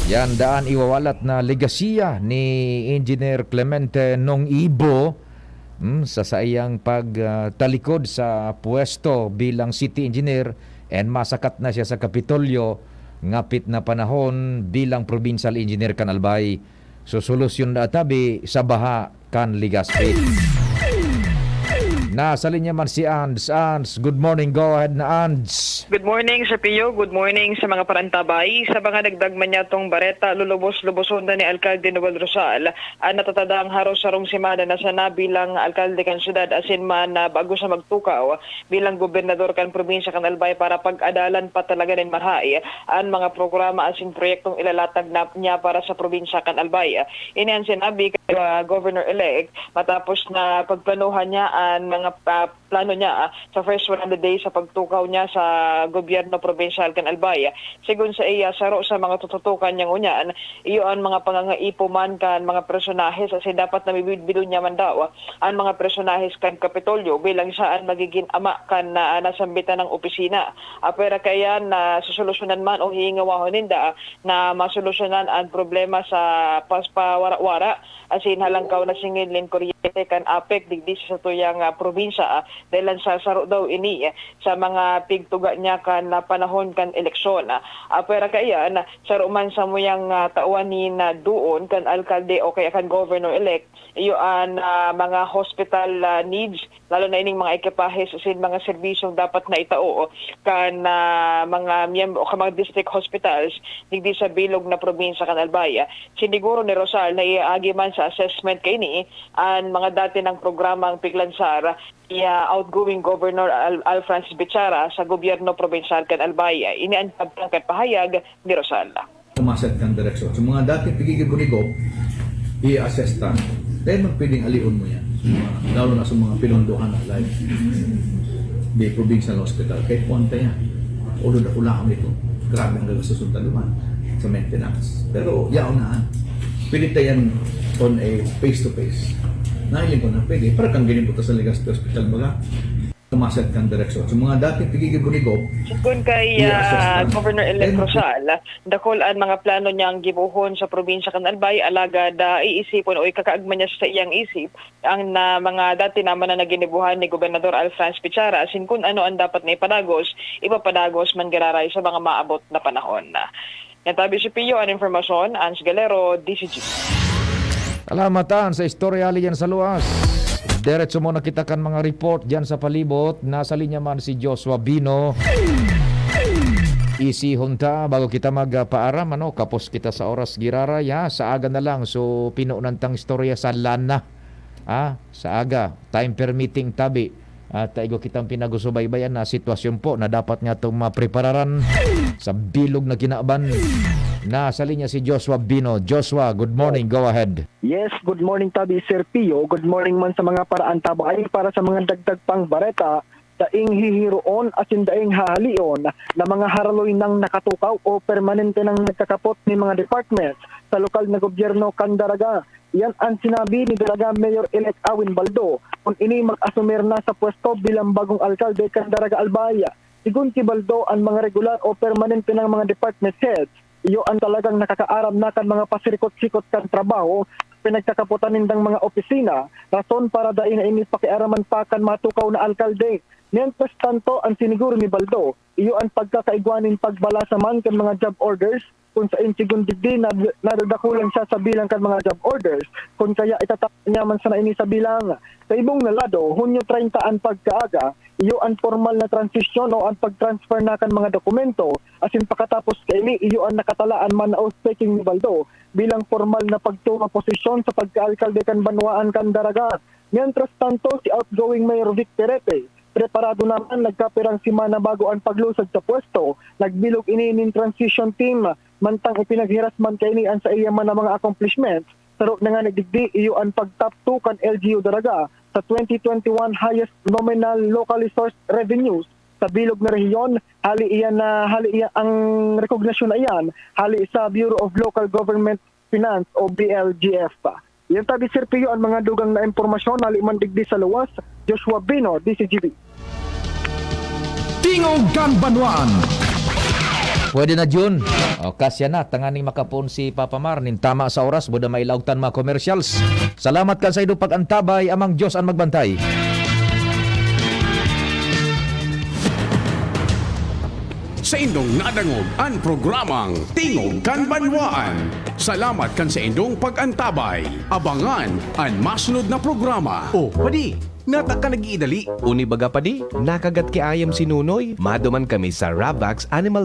Yan daan iwawalat na legasiya ni Engineer Clemente Nong Ibo sa sayang pagtalikod sa pwesto bilang City Engineer and masakat na siya sa Kapitolyo ngapit na panahon bilang Provincial Engineer kan Albay. So solusyon na tabi sa baha kan Legazpi. Nasa linya man si Ands. Ands, good morning. Go ahead na Ands. Good morning sa Pio. Good morning sa mga parantabay. Sa mga nagdag man niya tong bareta, lulubos-luboson na ni Alcalde Noel Rosal. Natatadang haros sarong simana na sana bilang alkalde kan syudad asin man bago sa magtukaw bilang gobernador kan probinsya kan Albay para pag-adalan pa talaga nin Marhay ang mga programa asin proyektong ilalatag na niya para sa probinsya kan Albay. Ini ang sinabi kay Governor-elect matapos na pagplanuhan niya ang mga plano niya sa first 100 days sa pagtukaw niya sa gobyerno provincial kan Albay. Sigun sa iya saro sa mga tututukan niyang unyan, iyo ang mga pangangaipo man kan mga personahes kasi dapat na bibidbido niya man daw ang mga personahes kan Kapitolyo bilang saan magiging ama kan nasambitan ng opisina. Pero kaya na susolusyonan man o hingawahon ninda na masolusyonan ang problema sa paspawara-wara asin halangkaw na singilin kuryente kan APEC digdi sa tuyang probinsya dahil sa saro daw ini sa mga pigtuga niya kan panahon kan eleksyon. Pero kaya na saro man sa muyang tauan ni na doon kan alkalde o kaya kan governor-elect iyo ang mga hospital needs lalo na ining mga ekipahe sin mga serbisyong dapat na itao kan mga miyembro o mga district hospitals digdi sa bilog na probinsya kan Albay. Siniguro ni Rosal na iagi man sa assessment kay ni ang mga dati ng programang Piglansar outgoing Governor Al Francis Bichara sa gobyerno probinsal kan Albay. Ini ang pagpangkat pahayag ni Rosal. Umaset kang direksyon. Sa mga dati pigigibunigop, i-assess ta. Dahil magpiling aliun mo yan. Lalo na sa mga pinondohan na live. Di provincial hospital. Kahit puwanta yan. Ulo na ulaan ito. Grabe ang gagastusun taluman sa maintenance. Pero yaon na. Pwede tayo on a face-to-face. Nahiling ko na pwede. Para kang ginimputa sa Legazpi Hospital mga umaset kang direksyon. So mga dati pigigibunigop. Kung kay Governor-elect Rosal, dakol ang mga plano niyang gibuhon sa probinsya kan Albay, alagad iisipon o ikakaagman niya sa iyang isip ang mga dati naman na naginibuhan ni Gobernador Al Francis Bichara asin kung ano ang dapat na ipadagos, ipapadagos man gararay sa mga maabot na panahon. Yan tabi si Pio ang informasyon, Ans Galero, DCG. Salamatan sa istorya ali yan sa luwas. Diretso mo nakita kan mga report dyan sa palibot. Nasa linya man si Joshua Bino. Isi hunta bago kita magpaaram kapos kita sa oras girara sa aga na lang. So pinunantang istorya sa lana. Sa aga, time permitting tabi. At igo kitang pinagusubaybayan na sitwasyon po na dapat nga itong maprepararan sa bilog na kinaaban. Nasa linya si Joshua Bino. Joshua, good morning. Go ahead. Yes, good morning Tabi Sir Pio. Good morning man sa mga paraan tabay para sa mga dagdag pang bareta. Daing hihiroon asin daing hahalion na mga haraloy ng nakatukaw o permanente ng nagkakapot ni mga departments sa lokal na gobyerno kan Daraga. Yan ang sinabi ni Daraga Mayor-elect Awin Baldo kung ini mag-asumir na sa pwesto bilang bagong alkalde kan Daraga Albaya. Sigun si Baldo ang mga regular o permanente ng mga department heads, iyo ang talagang nakakaaram na kan mga pasirikot-sikot kan trabaho pinagkakaputan nindang mga opisina, rason para daing na inis pakiaraman pa kan matukaw na alkalde. Mientras tanto, ang siniguro ni Baldo, iyo ang pagkakaigwanin pagbala sa man kan mga job orders, kung sa insigun digdi na nadadakulan siya sa bilang kan mga job orders, kung kaya itatapos niya man sa naini sa bilang. Sa ibong nalado, Hunyo 30 ang pagkaaga, iyo ang formal na transisyon o ang pag-transfer na kan mga dokumento, asin pakatapos kaili, iyo ang nakatalaan man na speaking ni Baldo, bilang formal na pagtunga posisyon sa pagkaalkalde kan Banwaan kan Daraga. Mientras tanto, si outgoing Mayor Vic Perepe, preparado naman nagkapirang simana bago ang paglusad sa pwesto, nagbilog inin transition team, mantang ipinaghiras man kainian sa iya man ang mga accomplishments, sarok na nga nagdigdi iyo ang pag-top 2 kan LGU Daraga sa 2021 highest nominal locally sourced revenues sa bilog na rehiyon. Hali iyan ang rekognasyon na iyan, hali sa Bureau of Local Government Finance o BLGF pa. Yan tabi Sir Pio ang mga dugang na impormasyon, hali man digdi sa luwas. Joshua Bino, DCGB. Tingog kan Banwaan. Pwede na June. O, kasya na. Tanganing makapon si Papa Mar. Nin tama sa oras. Buda mailautan mga commercials. Salamat kan sa idong pag-antabay. Amang Diyos ang magbantay. Sa indong nadangog ang programang Tingog kan Banwaan. Salamat kan sa indong pag-antabay. Abangan ang masunod na programa. Oh, padi, natak ka nag-iidali. Uni baga padi, nakagat ki ayam si Nunoy. Maduman kami sa Ravax Animal